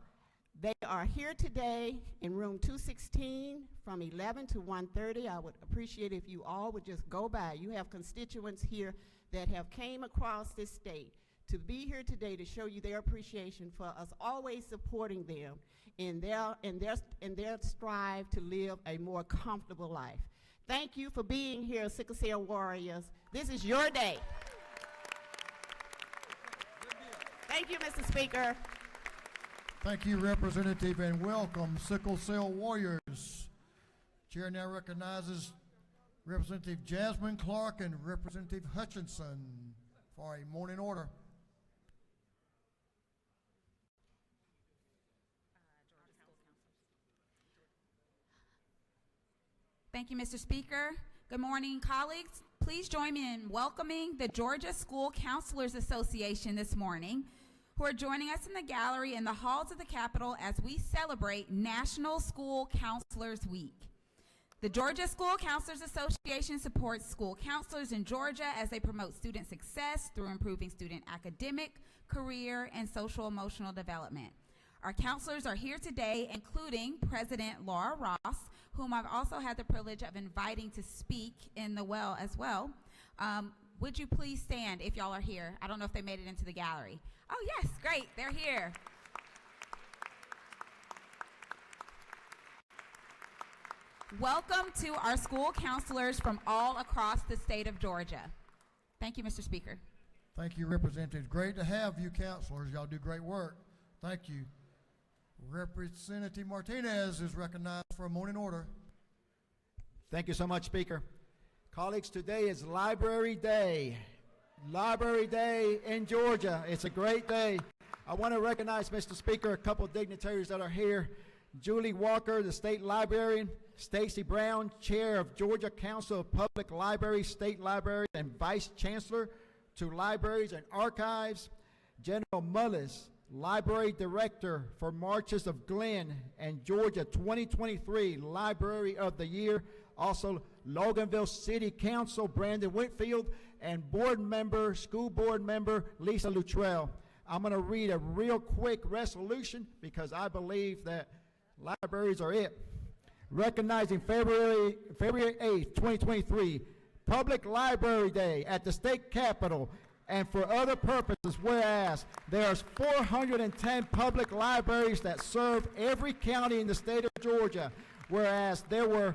Speaker 14: they are here today in room 216 from 11 to 1:30. I would appreciate if you all would just go by. You have constituents here that have came across this state to be here today to show you their appreciation for us always supporting them in their strive to live a more comfortable life. Thank you for being here, Sickle Cell Warriors. This is your day. Thank you, Mr. Speaker.
Speaker 1: Thank you, Representative, and welcome, Sickle Cell Warriors. Chair now recognizes Representative Jasmine Clark and Representative Hutchinson for a morning order.
Speaker 15: Thank you, Mr. Speaker. Good morning, colleagues. Please join me in welcoming the Georgia School Counselors Association this morning, who are joining us in the gallery in the halls of the Capitol as we celebrate National School Counselors Week. The Georgia School Counselors Association supports school counselors in Georgia as they promote student success through improving student academic, career, and social-emotional development. Our counselors are here today, including President Laura Ross, whom I've also had the privilege of inviting to speak in the well as well. Would you please stand if y'all are here? I don't know if they made it into the gallery. Oh yes, great, they're here. Welcome to our school counselors from all across the state of Georgia. Thank you, Mr. Speaker.
Speaker 1: Thank you, Representative. Great to have you counselors. Y'all do great work. Thank you. Representative Martinez is recognized for a morning order.
Speaker 16: Thank you so much, Speaker. Colleagues, today is Library Day. Library Day in Georgia. It's a great day. I want to recognize, Mr. Speaker, a couple of dignitaries that are here. Julie Walker, the state librarian. Stacy Brown, chair of Georgia Council of Public Libraries, State Library, and vice chancellor to libraries and archives. General Mullis, library director for Marches of Glen and Georgia 2023 Library of the Year. Also, Loganville City Council, Brandon Whitfield, and board member, school board member, Lisa Luttrell. I'm going to read a real quick resolution because I believe that libraries are it. Recognizing February 8th, 2023, Public Library Day at the State Capitol. And for other purposes, whereas there's 410 public libraries that serve every county in the state of Georgia, whereas there were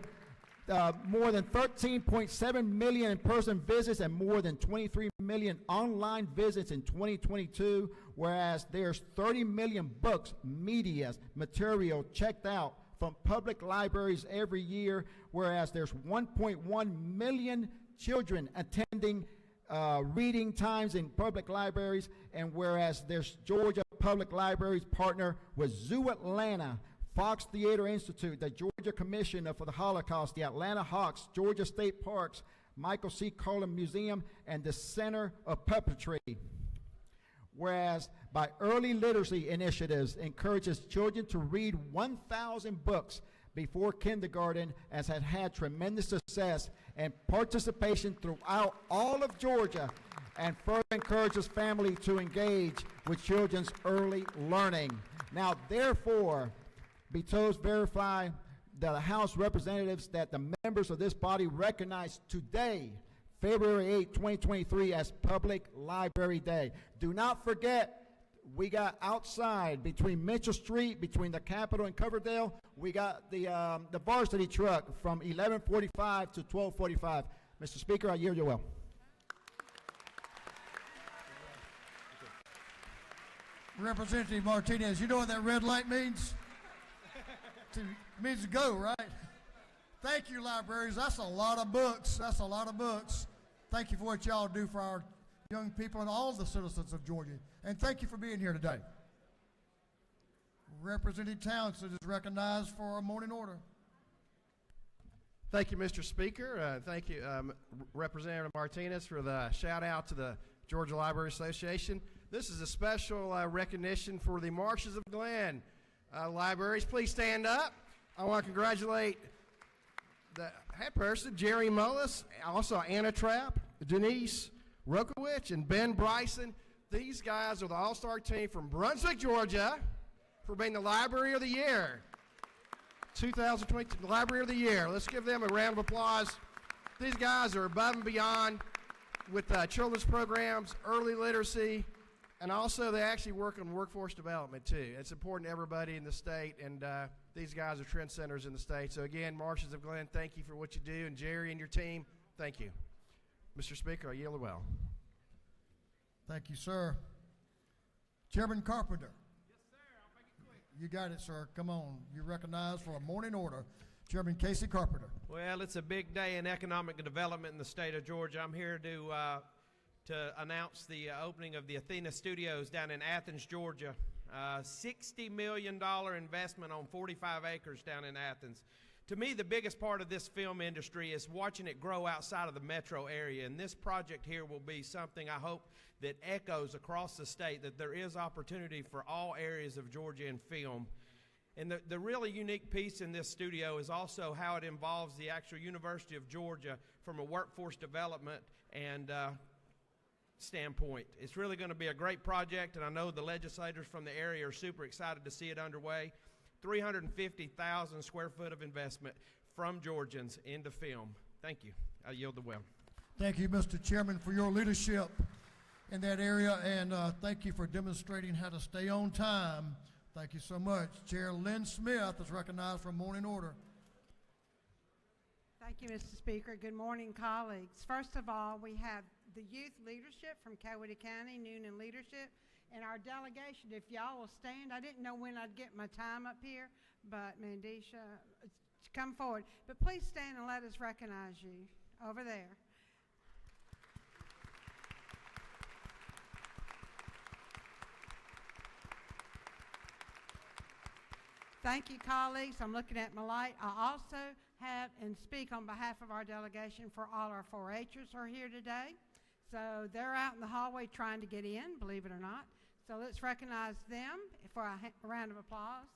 Speaker 16: more than 13.7 million in-person visits and more than 23 million online visits in 2022, whereas there's 30 million books, media, material checked out from public libraries every year, whereas there's 1.1 million children attending reading times in public libraries, and whereas there's Georgia Public Libraries partner with Zoo Atlanta, Fox Theater Institute, the Georgia Commissioner for the Holocaust, the Atlanta Hawks, Georgia State Parks, Michael C. Carlin Museum, and the Center of Puppetry. Whereas by early literacy initiatives encourages children to read 1,000 books before kindergarten, as had had tremendous success and participation throughout all of Georgia, and further encourages family to engage with children's early learning. Now, therefore, be told verify that the House representatives that the members of this body recognize today, February 8, 2023, as Public Library Day. Do not forget, we got outside between Mitchell Street, between the Capitol and Coverdale, we got the varsity truck from 11:45 to 12:45. Mr. Speaker, I yield you well.
Speaker 1: Representative Martinez, you know what that red light means? It means to go, right? Thank you, libraries. That's a lot of books. That's a lot of books. Thank you for what y'all do for our young people and all the citizens of Georgia. And thank you for being here today. Representative Townsend is recognized for a morning order.
Speaker 17: Thank you, Mr. Speaker. Thank you, Representative Martinez, for the shout out to the Georgia Library Association. This is a special recognition for the Marshes of Glen libraries. Please stand up. I want to congratulate the head person, Jerry Mullis, also Anna Trapp, Denise Rokowicz, and Ben Bryson. These guys are the all-star team from Brunswick, Georgia, for being the Library of the Year. 2022 Library of the Year. Let's give them a round of applause. These guys are above and beyond with children's programs, early literacy, and also they actually work on workforce development too. It's important to everybody in the state, and these guys are trendsetters in the state. So again, Marshes of Glen, thank you for what you do, and Jerry and your team, thank you. Mr. Speaker, I yield the well.
Speaker 1: Thank you, sir. Chairman Carpenter. Yes, sir. I'll make it quick. You got it, sir. Come on. You're recognized for a morning order. Chairman Casey Carpenter.
Speaker 18: Well, it's a big day in economic development in the state of Georgia. I'm here to announce the opening of the Athena Studios down in Athens, Georgia. $60 million investment on 45 acres down in Athens. To me, the biggest part of this film industry is watching it grow outside of the metro area, and this project here will be something I hope that echoes across the state, that there is opportunity for all areas of Georgia in film. And the really unique piece in this studio is also how it involves the actual University of Georgia from a workforce development and standpoint. It's really going to be a great project, and I know the legislators from the area are super excited to see it underway. 350,000 square foot of investment from Georgians into film. Thank you. I yield the well.
Speaker 1: Thank you, Mr. Chairman, for your leadership in that area, and thank you for demonstrating how to stay on time. Thank you so much. Chair Lynn Smith is recognized for morning order.
Speaker 19: Thank you, Mr. Speaker. Good morning, colleagues. First of all, we have the youth leadership from Coweta County, Noonan Leadership, and our delegation. If y'all will stand, I didn't know when I'd get my time up here, but Mandisha, come forward. But please stand and let us recognize you over there. Thank you, colleagues. I'm looking at my light. I also have and speak on behalf of our delegation for all our 4-Hers who are here today. So they're out in the hallway trying to get in, believe it or not. So let's recognize them for a round of applause.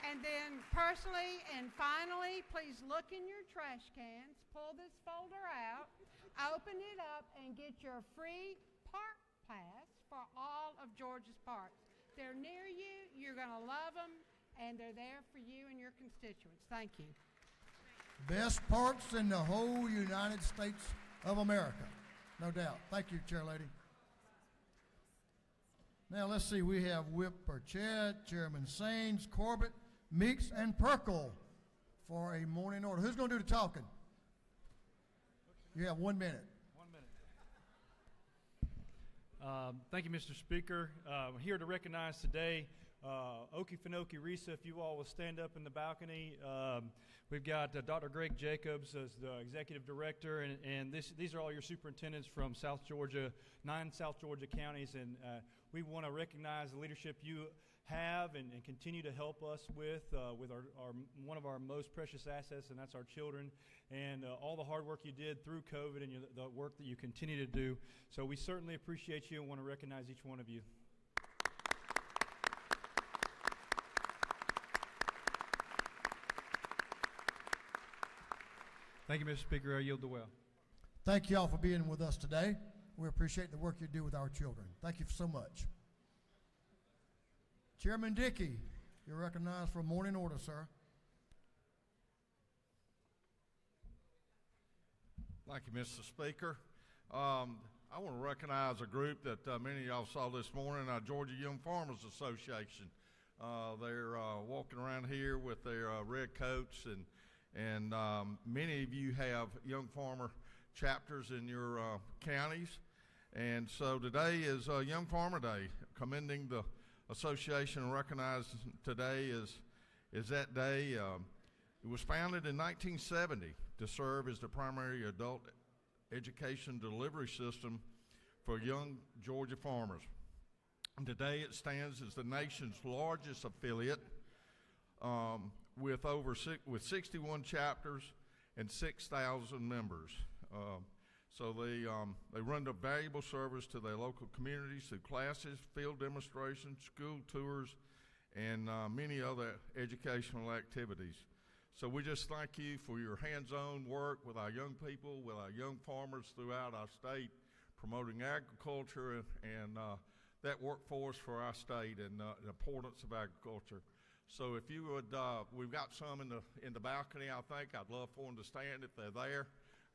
Speaker 19: And then personally and finally, please look in your trash cans, pull this folder out, open it up, and get your free park pass for all of Georgia's parks. They're near you, you're going to love them, and they're there for you and your constituents. Thank you.
Speaker 1: Best parks in the whole United States of America. No doubt. Thank you, Chair Lady. Now let's see, we have Whip Burchett, Chairman Saines, Corbett, Meeks, and Perkle for a morning order. Who's going to do the talking? You have 1 minute.
Speaker 20: 1 minute. Thank you, Mr. Speaker. I'm here to recognize today Okefenokee Risa. If you all will stand up in the balcony. We've got Dr. Greg Jacobs as the executive director, and these are all your superintendents from South Georgia, 9 South Georgia counties, and we want to recognize the leadership you have and continue to help us with our one of our most precious assets, and that's our children, and all the hard work you did through COVID and the work that you continue to do. So we certainly appreciate you and want to recognize each one of you. Thank you, Mr. Speaker. I yield the well.
Speaker 1: Thank you all for being with us today. We appreciate the work you do with our children. Thank you so much. Chairman Dickey, you're recognized for a morning order, sir.
Speaker 21: Thank you, Mr. Speaker. I want to recognize a group that many of y'all saw this morning, Georgia Young Farmers Association. They're walking around here with their red coats, and many of you have young farmer chapters in your counties. And so today is Young Farmer Day, commending the association and recognized today is that day. It was founded in 1970 to serve as the primary adult education delivery system for young Georgia farmers. And today it stands as the nation's largest affiliate with 61 chapters and 6,000 members. So they run a valuable service to their local communities through classes, field demonstrations, school tours, and many other educational activities. So we just thank you for your hands-on work with our young people, with our young farmers throughout our state, promoting agriculture and that workforce for our state and the importance of agriculture. So if you would, we've got some in the balcony, I think. I'd love for them to stand if they're there.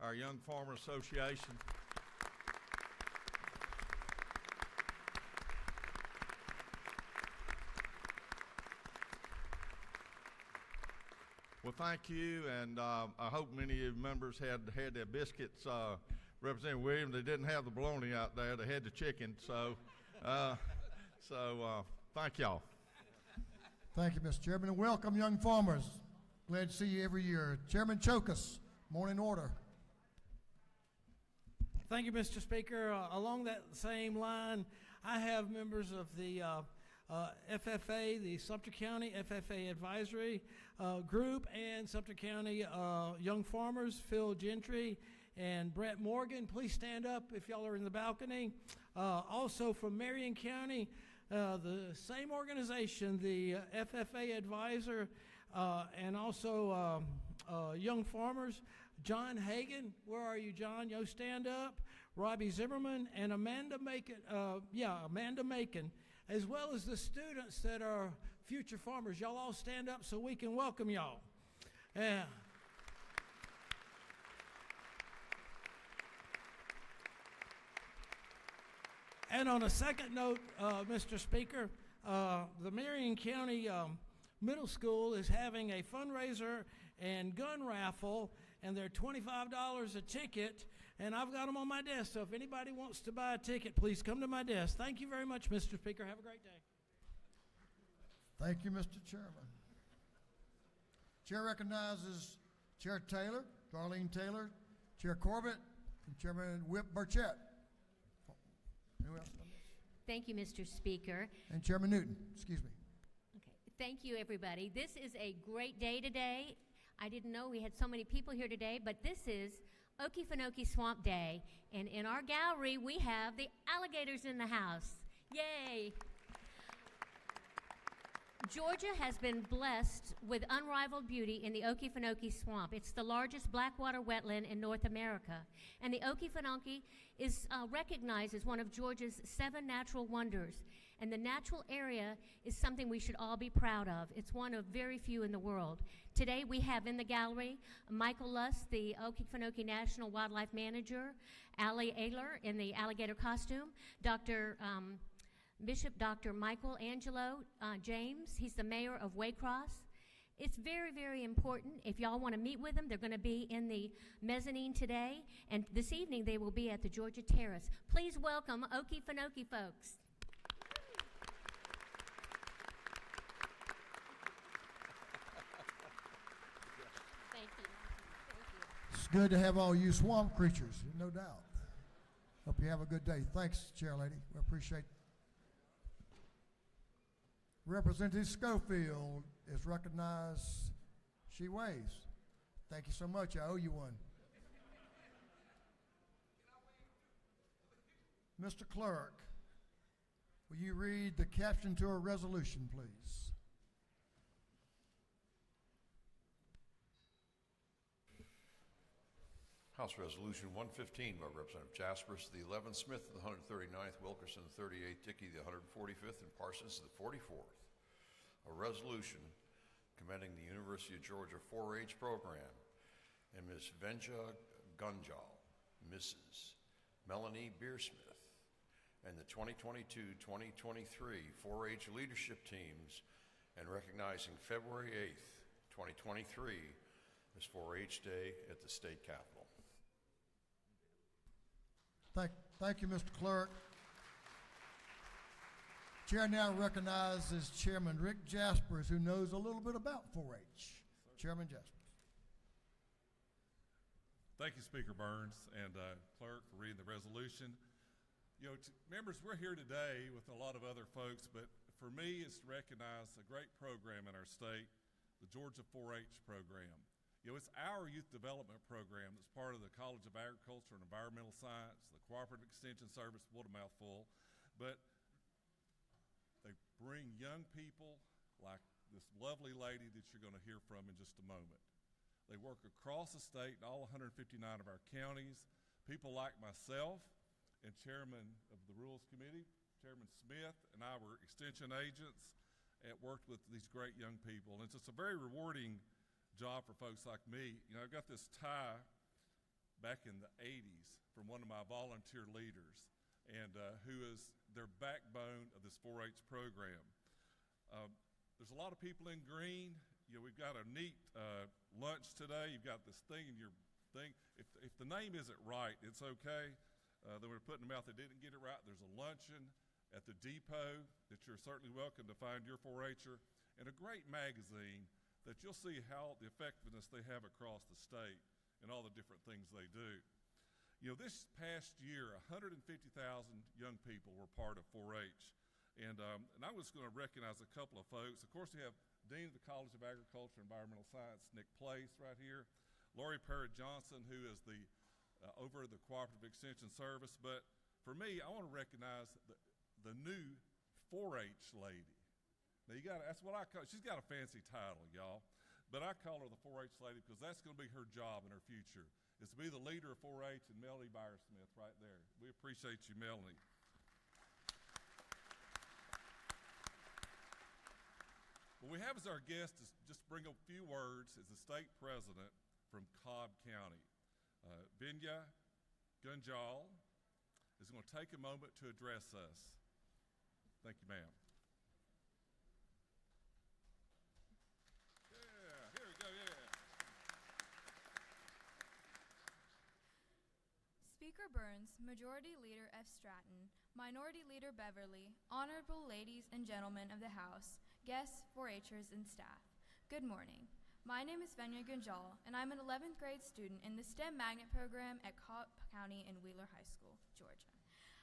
Speaker 21: Our Young Farmer Association. Well, thank you, and I hope many of you members had their biscuits. Representative Williams, they didn't have the bologna out there; they had the chicken. So, thank y'all.
Speaker 1: Thank you, Mr. Chairman, and welcome, young farmers. Glad to see you every year. Chairman Chokas, morning order.
Speaker 22: Thank you, Mr. Speaker. Along that same line, I have members of the FFA, the Sumter County FFA Advisory Group, and Sumter County Young Farmers, Phil Gentry and Brett Morgan. Please stand up if y'all are in the balcony. Also from Marion County, the same organization, the FFA Advisor, and also Young Farmers. John Hagan, where are you, John? Yo, stand up. Robbie Zimmerman and Amanda Macon, Amanda Macon, as well as the students that are future farmers. Y'all all stand up so we can welcome y'all. Yeah. And on a second note, Mr. Speaker, the Marion County Middle School is having a fundraiser and gun raffle, and they're $25 a ticket, and I've got them on my desk, so if anybody wants to buy a ticket, please come to my desk. Thank you very much, Mr. Speaker. Have a great day.
Speaker 1: Thank you, Mr. Chairman. Chair recognizes Chair Taylor, Darlene Taylor, Chair Corbett, and Chairman Whip Burchett. Who else?
Speaker 23: Thank you, Mr. Speaker.
Speaker 1: And Chairman Newton, excuse me.
Speaker 23: Okay. Thank you, everybody. This is a great day today. I didn't know we had so many people here today, but this is Okefenokee Swamp Day, and in our gallery we have the alligators in the house. Yay! Georgia has been blessed with unrivaled beauty in the Okefenokee Swamp. It's the largest blackwater wetland in North America. And the Okefenokee is recognized as one of Georgia's 7 natural wonders. And the natural area is something we should all be proud of. It's one of very few in the world. Today we have in the gallery Michael Luss, the Okefenokee National Wildlife Manager, Allie Ayler in the alligator costume, Bishop Dr. Michael Angelo James. He's the mayor of Waycross. It's very, very important. If y'all want to meet with them, they're going to be in the mezzanine today, and this evening they will be at the Georgia Terrace. Please welcome Okefenokee folks. Thank you.
Speaker 1: It's good to have all you swamp creatures, no doubt. Hope you have a good day. Thanks, Chair Lady. We appreciate it. Representative Schofield is recognized. She waves. Thank you so much. I owe you one. Mr. Clerk, will you read the caption to a resolution, please?
Speaker 5: House Resolution 115 by Representative Jaspers, the 11th, Smith, the 139th, Wilkerson, the 38th, Dickey, the 145th, and Parsons, the 44th. A resolution commending the University of Georgia 4-H program and Ms. Venja Gunjal, Mrs. Melanie Beersmith, and the 2022-2023 4-H leadership teams, and recognizing February 8th, 2023 as 4-H Day at the State Capitol.
Speaker 1: Thank you, Mr. Clerk. Chair now recognizes Chairman Rick Jaspers, who knows a little bit about 4-H. Chairman Jaspers.
Speaker 2: Thank you, Speaker Burns and Clerk, for reading the resolution. You know, members, we're here today with a lot of other folks, but for me, it's to recognize a great program in our state, the Georgia 4-H program. You know, it's our youth development program that's part of the College of Agriculture and Environmental Science, the Cooperative Extension Service, what a mouthful, but they bring young people like this lovely lady that you're going to hear from in just a moment. They work across the state in all 159 of our counties. People like myself and Chairman of the Rules Committee, Chairman Smith, and I were extension agents and worked with these great young people. And it's just a very rewarding job for folks like me. You know, I got this tie back in the 80s from one of my volunteer leaders, and who is their backbone of this 4-H program. There's a lot of people in green. You know, we've got a neat lunch today. You've got this thing in your thing. If the name isn't right, it's okay. Then we're putting them out. They didn't get it right. There's a luncheon at the depot that you're certainly welcome to find your 4-H'er, and a great magazine that you'll see how the effectiveness they have across the state and all the different things they do. You know, this past year, 150,000 young people were part of 4-H. And I was going to recognize a couple of folks. Of course, we have Dean of the College of Agriculture and Environmental Science, Nick Place, right here. Lori Parrott Johnson, who is the over the Cooperative Extension Service. But for me, I want to recognize the new 4-H lady. Now, that's what I call, she's got a fancy title, y'all, but I call her the 4-H lady because that's going to be her job in her future, is to be the leader of 4-H, and Melanie Byersmith right there. We appreciate you, Melanie. What we have as our guest is just bring a few words as the state president from Cobb County. Venja Gunjal is going to take a moment to address us. Thank you, ma'am.
Speaker 3: Speaker Burns, Majority Leader F. Stratton, Minority Leader Beverly, Honorable Ladies and Gentlemen of the House, guests, 4-H'ers, and staff, good morning. My name is Venja Gunjal, and I'm an 11th grade student in the STEM Magnet program at Cobb County and Wheeler High School, Georgia.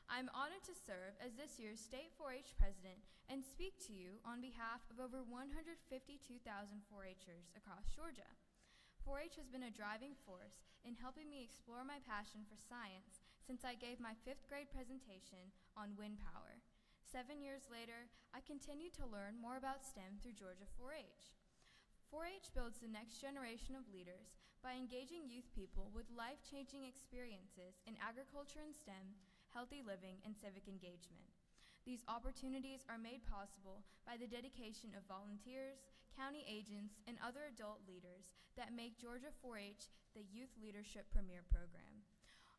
Speaker 3: I'm honored to serve as this year's State 4-H President and speak to you on behalf of over 152,000 4-H'ers across Georgia. 4-H has been a driving force in helping me explore my passion for science since I gave my 5th grade presentation on wind power. 7 years later, I continue to learn more about STEM through Georgia 4-H. 4-H builds the next generation of leaders by engaging youth people with life-changing experiences in agriculture and STEM, healthy living, and civic engagement. These opportunities are made possible by the dedication of volunteers, county agents, and other adult leaders that make Georgia 4-H the Youth Leadership Premier Program.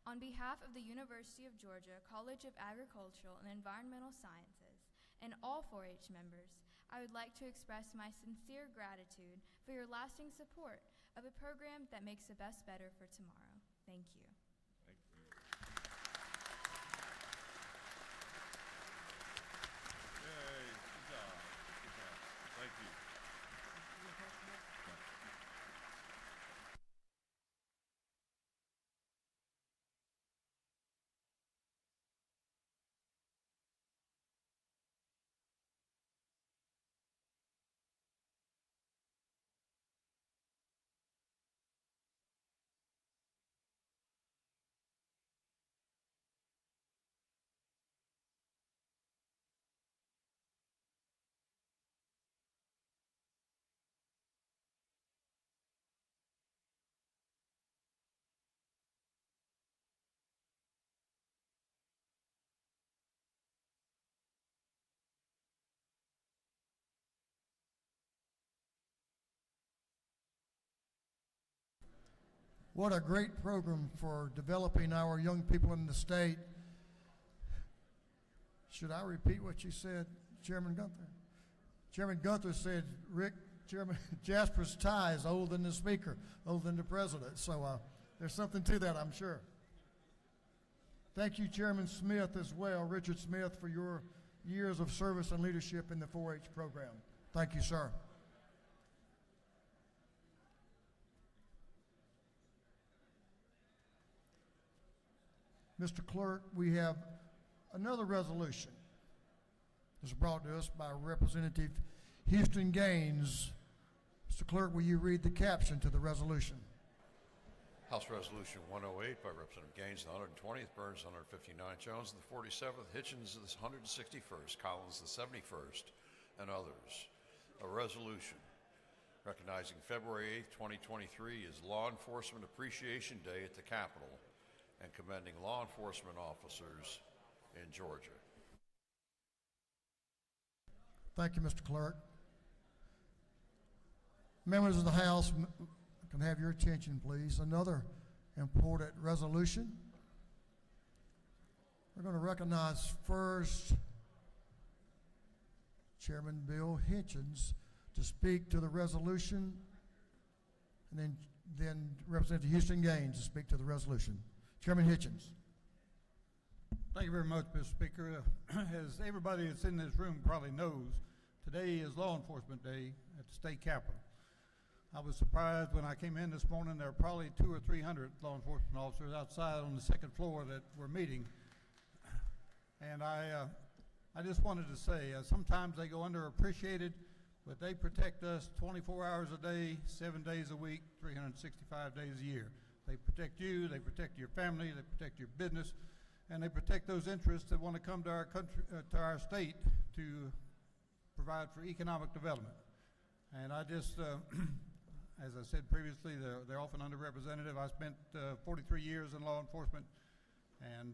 Speaker 3: On behalf of the University of Georgia College of Agricultural and Environmental Sciences and all 4-H members, I would like to express my sincere gratitude for your lasting support of a program that makes the best better for tomorrow. Thank you.
Speaker 2: Thank you. Yay, good job. Good job. Thank you.
Speaker 1: What a great program for developing our young people in the state. Should I repeat what you said, Chairman Gunther? Chairman Gunther said, Rick, Chairman Jasper's tie is older than the speaker, older than the president. So there's something to that, I'm sure. Thank you, Chairman Smith, as well, Richard Smith, for your years of service and leadership in the 4-H program. Thank you, sir. Mr. Clerk, we have another resolution. It's brought to us by Representative Houston Gaines. Mr. Clerk, will you read the caption to the resolution?
Speaker 5: House Resolution 108 by Representative Gaines, the 120th, Burns, the 159th, Jones, the 47th, Hitchens, the 161st, Collins, the 71st, and others. A resolution recognizing February 8th, 2023 is Law Enforcement Appreciation Day at the Capitol and commending law enforcement officers in Georgia.
Speaker 1: Thank you, Mr. Clerk. Members of the House, can I have your attention, please? Another important resolution. We're going to recognize first Chairman Bill Hitchens to speak to the resolution, and then Representative Houston Gaines to speak to the resolution. Chairman Hitchens.
Speaker 4: Thank you very much, Mr. Speaker. As everybody that's in this room probably knows, today is Law Enforcement Day at the state capitol. I was surprised when I came in this morning. There were probably 200 or 300 law enforcement officers outside on the second floor that were meeting. And I just wanted to say, sometimes they go underappreciated, but they protect us 24 hours a day, 7 days a week, 365 days a year. They protect you, they protect your family, they protect your business, and they protect those interests that want to come to our country, to our state, to provide for economic development. And I just, as I said previously, they're often underrepresented. I spent 43 years in law enforcement, and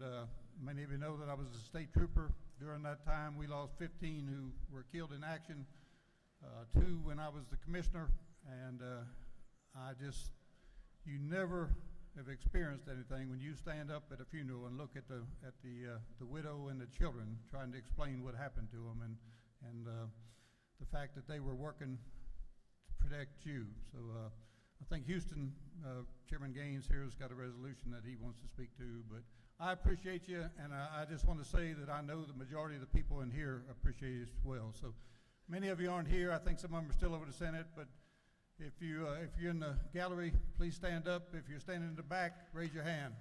Speaker 4: many of you know that I was a state trooper. During that time, we lost 15 who were killed in action, 2 when I was the commissioner, and you never have experienced anything when you stand up at a funeral and look at the widow and the children trying to explain what happened to them, and the fact that they were working to protect you. So I think Houston, Chairman Gaines here has got a resolution that he wants to speak to, but I appreciate you, and I just want to say that I know the majority of the people in here appreciate you as well. So many of you aren't here. I think some of them are still over the Senate, but if you're in the gallery, please stand up. If you're standing in the back, raise your hand.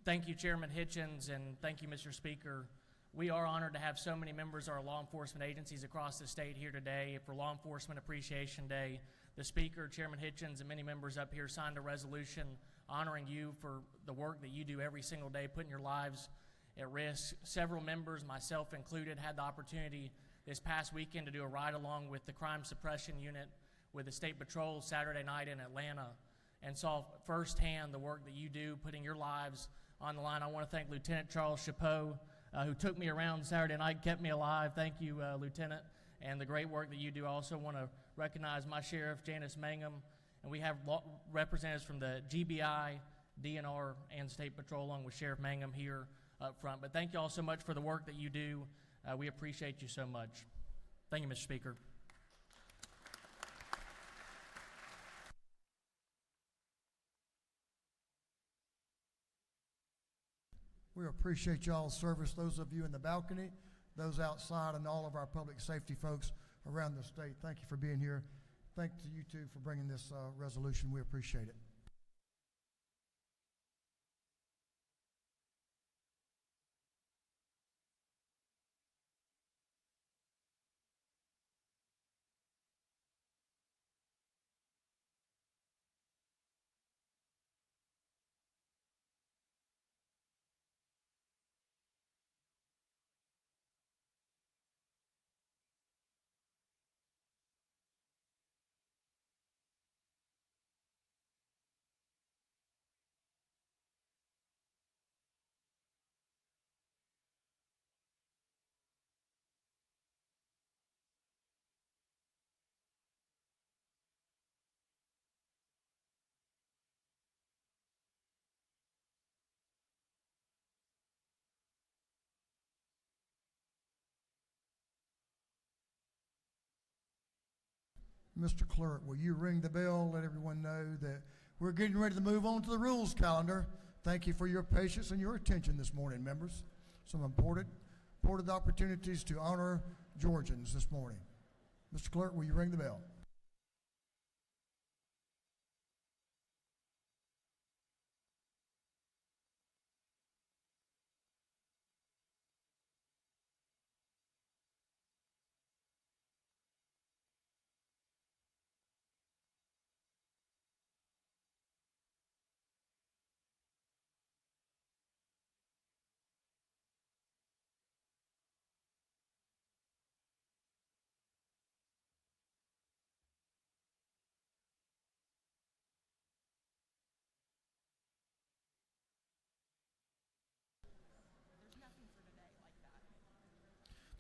Speaker 6: Thank you, Chairman Hitchens, and thank you, Mr. Speaker. We are honored to have so many members of our law enforcement agencies across the state here today for Law Enforcement Appreciation Day. The Speaker, Chairman Hitchens, and many members up here signed a resolution honoring you for the work that you do every single day, putting your lives at risk. Several members, myself included, had the opportunity this past weekend to do a ride-along with the Crime Suppression Unit with the State Patrol Saturday night in Atlanta and saw firsthand the work that you do, putting your lives on the line. I want to thank Lieutenant Charles Chapeau, who took me around Saturday night, kept me alive. Thank you, Lieutenant, and the great work that you do. I also want to recognize my sheriff, Janice Mangum, and we have representatives from the GBI, DNR, and State Patrol, along with Sheriff Mangum here up front. But thank you all so much for the work that you do. We appreciate you so much. Thank you, Mr. Speaker.
Speaker 1: We appreciate y'all's service, those of you in the balcony, those outside, and all of our public safety folks around the state. Thank you for being here. Thank you two for bringing this resolution. We appreciate it. Mr. Clerk, will you ring the bell, let everyone know that we're getting ready to move on to the rules calendar. Thank you for your patience and your attention this morning, members. Some important opportunities to honor Georgians this morning. Mr. Clerk, will you ring the bell?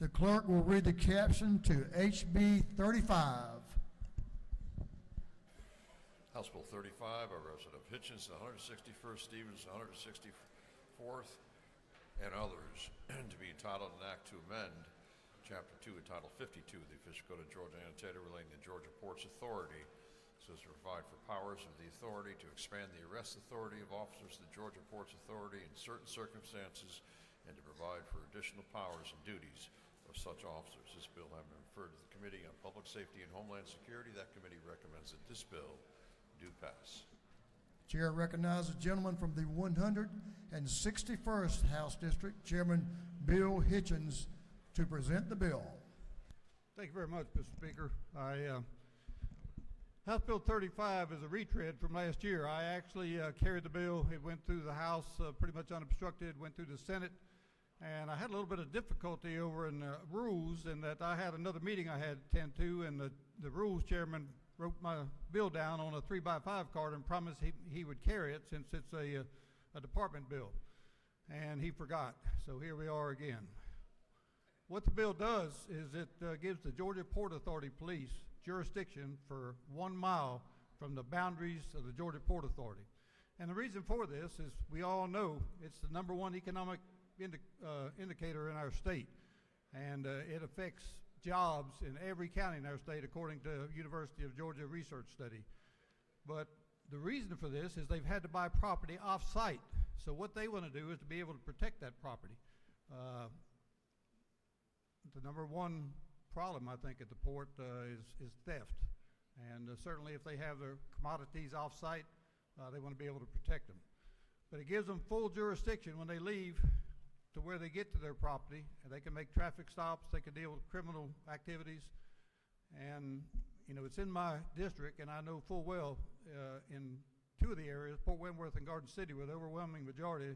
Speaker 1: The clerk will read the caption to HB 35.
Speaker 5: House Bill 35, by Representative Hitchens, 161st, Stevens, 164th, and others, to be entitled an act to amend Chapter 2 entitled 52 of the Official Code of Georgia annotated relating to Georgia Ports Authority, so as to provide for powers of the authority to expand the arrest authority of officers of the Georgia Ports Authority in certain circumstances, and to provide for additional powers and duties of such officers. This bill having been referred to the Committee on Public Safety and Homeland Security, that committee recommends that this bill do pass.
Speaker 1: Chair recognizes the gentleman from the 161st House District, Chairman Bill Hitchens, to present the bill.
Speaker 4: Thank you very much, Mr. Speaker. House Bill 35 is a retread from last year. I actually carried the bill. It went through the House pretty much unobstructed, went through the Senate, and I had a little bit of difficulty over in the rules in that I had another meeting I had to attend to, and the rules chairman wrote my bill down on a 3x5 card and promised he would carry it since it's a department bill, and he forgot. So here we are again. What the bill does is it gives the Georgia Port Authority Police jurisdiction for 1 mile from the boundaries of the Georgia Port Authority. And the reason for this is we all know it's the #1 economic indicator in our state, and it affects jobs in every county in our state according to University of Georgia research study. But the reason for this is they've had to buy property off-site. So what they want to do is to be able to protect that property. The #1 problem, I think, at the port is theft. And certainly if they have their commodities off-site, they want to be able to protect them. But it gives them full jurisdiction when they leave to where they get to their property, and they can make traffic stops, they can deal with criminal activities, and you know, it's in my district, and I know full well in two of the areas, Port Wentworth and Garden City, where the overwhelming majority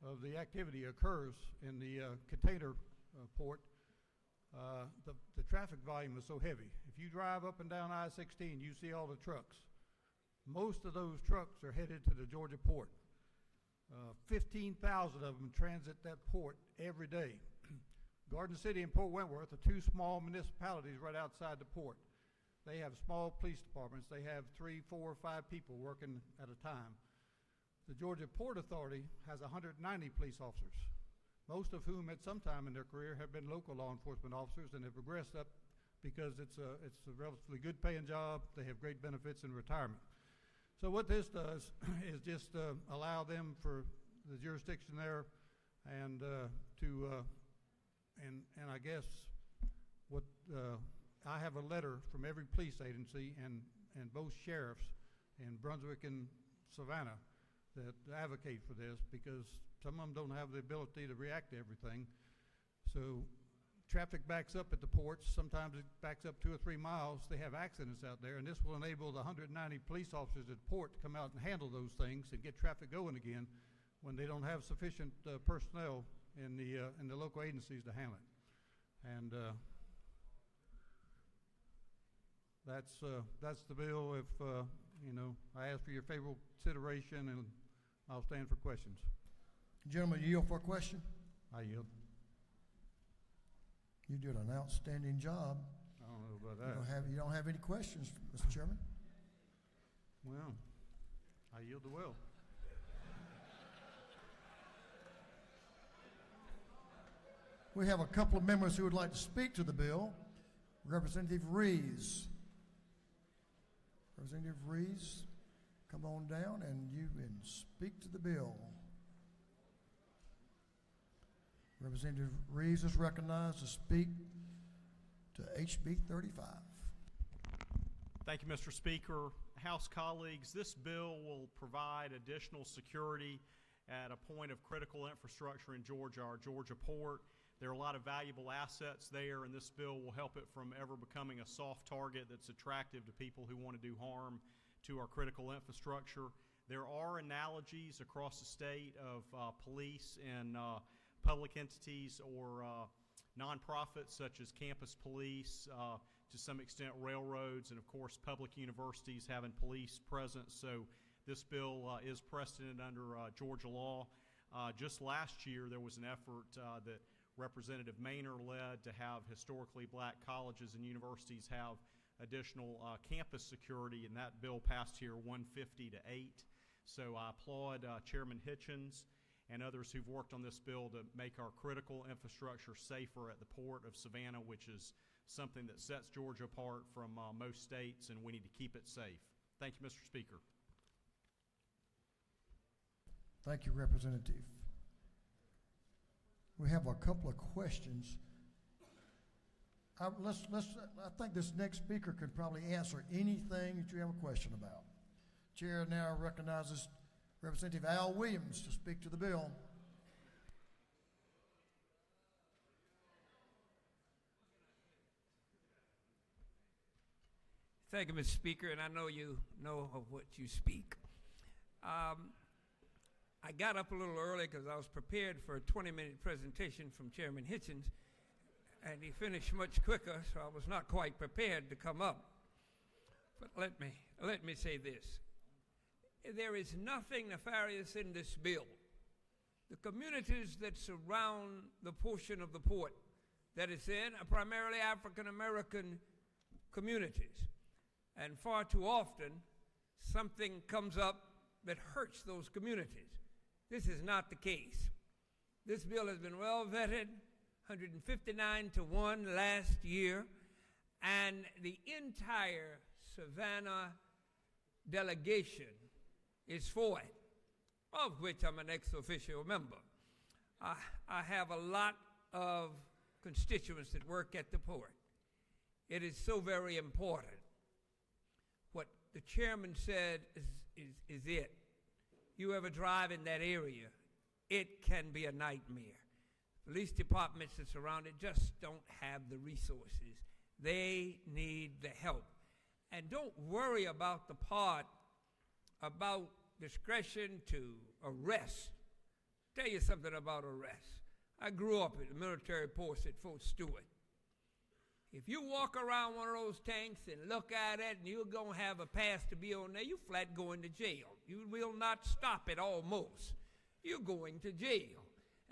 Speaker 4: of the activity occurs in the container port. The traffic volume is so heavy. If you drive up and down I-16, you see all the trucks. Most of those trucks are headed to the Georgia port. 15,000 of them transit that port every day. Garden City and Port Wentworth are two small municipalities right outside the port. They have small police departments. They have 3, 4, 5 people working at a time. The Georgia Port Authority has 190 police officers, most of whom at some time in their career have been local law enforcement officers and have progressed up because it's a relatively good paying job. They have great benefits in retirement. So what this does is just allow them for the jurisdiction there, and and I guess what I have a letter from every police agency and both sheriffs in Brunswick and Savannah that advocate for this, because some of them don't have the ability to react to everything. So traffic backs up at the ports. Sometimes it backs up 2 or 3 miles. They have accidents out there, and this will enable the 190 police officers at the port to come out and handle those things and get traffic going again when they don't have sufficient personnel in the local agencies to handle it. And that's the bill. If you know, I ask for your favorable consideration, and I'll stand for questions.
Speaker 1: Gentlemen, you yield for a question?
Speaker 4: I yield.
Speaker 1: You did an outstanding job.
Speaker 4: I don't know about that.
Speaker 1: You don't have any questions, Mr. Chairman?
Speaker 4: Well, I yield the will.
Speaker 1: We have a couple of members who would like to speak to the bill. Representative Rees. Representative Rees, come on down and you can speak to the bill. Representative Rees is recognized to speak to HB 35.
Speaker 7: Thank you, Mr. Speaker. House colleagues, this bill will provide additional security at a point of critical infrastructure in Georgia, our Georgia port. There are a lot of valuable assets there, and this bill will help it from ever becoming a soft target that's attractive to people who want to do harm to our critical infrastructure. There are analogies across the state of police and public entities or nonprofits such as campus police, to some extent railroads, and of course public universities having police presence. So this bill is precedent under Georgia law. Just last year there was an effort that Representative Maynor led to have historically black colleges and universities have additional campus security, and that bill passed here 150 to 8. So I applaud Chairman Hitchens and others who've worked on this bill to make our critical infrastructure safer at the port of Savannah, which is something that sets Georgia apart from most states, and we need to keep it safe. Thank you, Mr. Speaker.
Speaker 1: Thank you, Representative. We have a couple of questions. I think this next speaker could probably answer anything that you have a question about. Chair now recognizes Representative Al Williams to speak to the bill.
Speaker 8: Thank you, Mr. Speaker, and I know you know of what you speak. I got up a little early because I was prepared for a 20-minute presentation from Chairman Hitchens, and he finished much quicker, so I was not quite prepared to come up. But let me say this. There is nothing nefarious in this bill. The communities that surround the portion of the port that it's in are primarily African-American communities. And far too often, something comes up that hurts those communities. This is not the case. This bill has been well vetted, 159 to 1 last year, and the entire Savannah delegation is for it, of which I'm an ex-officio member. I have a lot of constituents that work at the port. It is so very important. What the chairman said is it. you ever drive in that area, it can be a nightmare. Police departments that surround it just don't have the resources. They need the help. And don't worry about the part about discretion to arrest. Tell you something about arrest. I grew up at the military post at Fort Stewart. If you walk around one of those tanks and look at it and you're going to have a pass to be on there, you flat going to jail. You will not stop it almost. You're going to jail.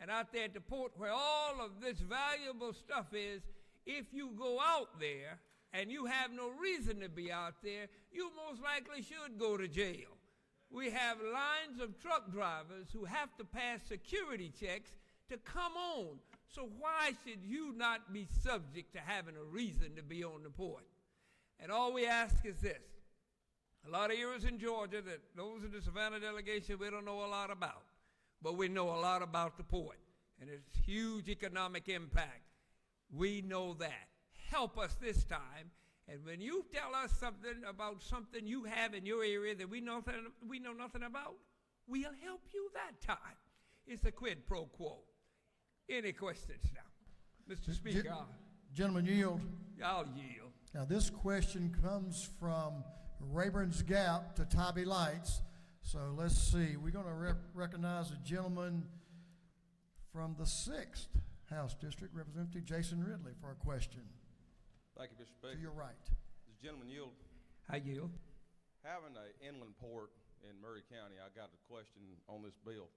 Speaker 8: And out there at the port where all of this valuable stuff is, if you go out there and you have no reason to be out there, you most likely should go to jail. We have lines of truck drivers who have to pass security checks to come on. So why should you not be subject to having a reason to be on the port? And all we ask is this. A lot of areas in Georgia that those in the Savannah delegation we don't know a lot about, but we know a lot about the port and its huge economic impact. We know that. Help us this time. And when you tell us something about something you have in your area that we know nothing about, we'll help you that time. It's a quid pro quo. Any questions now? Mr. Speaker,
Speaker 1: Gentlemen, yield.
Speaker 8: I'll yield.
Speaker 1: Now, this question comes from Rayburn's Gap to Tybee Lights. So let's see. We're going to recognize a gentleman from the 6th House District, Representative Jason Ridley, for a question.
Speaker 9: Thank you, Mr. Speaker.
Speaker 1: To your right.
Speaker 9: Does the gentleman yield?
Speaker 8: I yield.
Speaker 9: Having an inland port in Murray County, I got a question on this bill.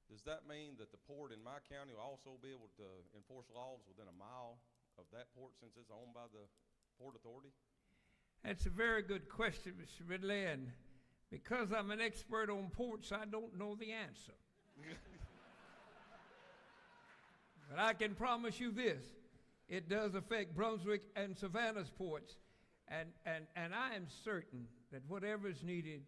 Speaker 9: Does that mean that the port in my county will also be able to enforce laws within a mile of that port since it's owned by the Port Authority?
Speaker 8: That's a very good question, Mr. Ridley, and because I'm an expert on ports, I don't know the answer. But I can promise you this. It does affect Brunswick and Savannah's ports, and I am certain that whatever is needed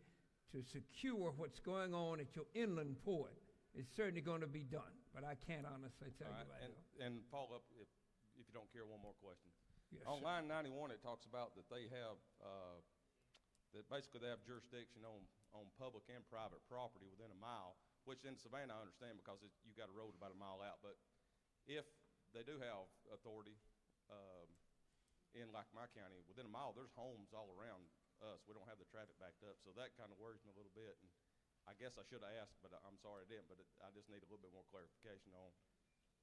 Speaker 8: to secure what's going on at your inland port is certainly going to be done. But I can't honestly tell you right now.
Speaker 9: And follow up, if you don't care, one more question.
Speaker 8: Yes,
Speaker 9: on
Speaker 8: sir.
Speaker 9: line 91, it talks about that they have, that basically they have jurisdiction on public and private property within a mile, which in Savannah I understand because you got a road about a mile out. But if they do have authority in like my county, within a mile, there's homes all around us. We don't have the traffic backed up, so that kind of worries me a little bit. And I guess I should have asked, but I'm sorry I didn't. But I just need a little bit more clarification on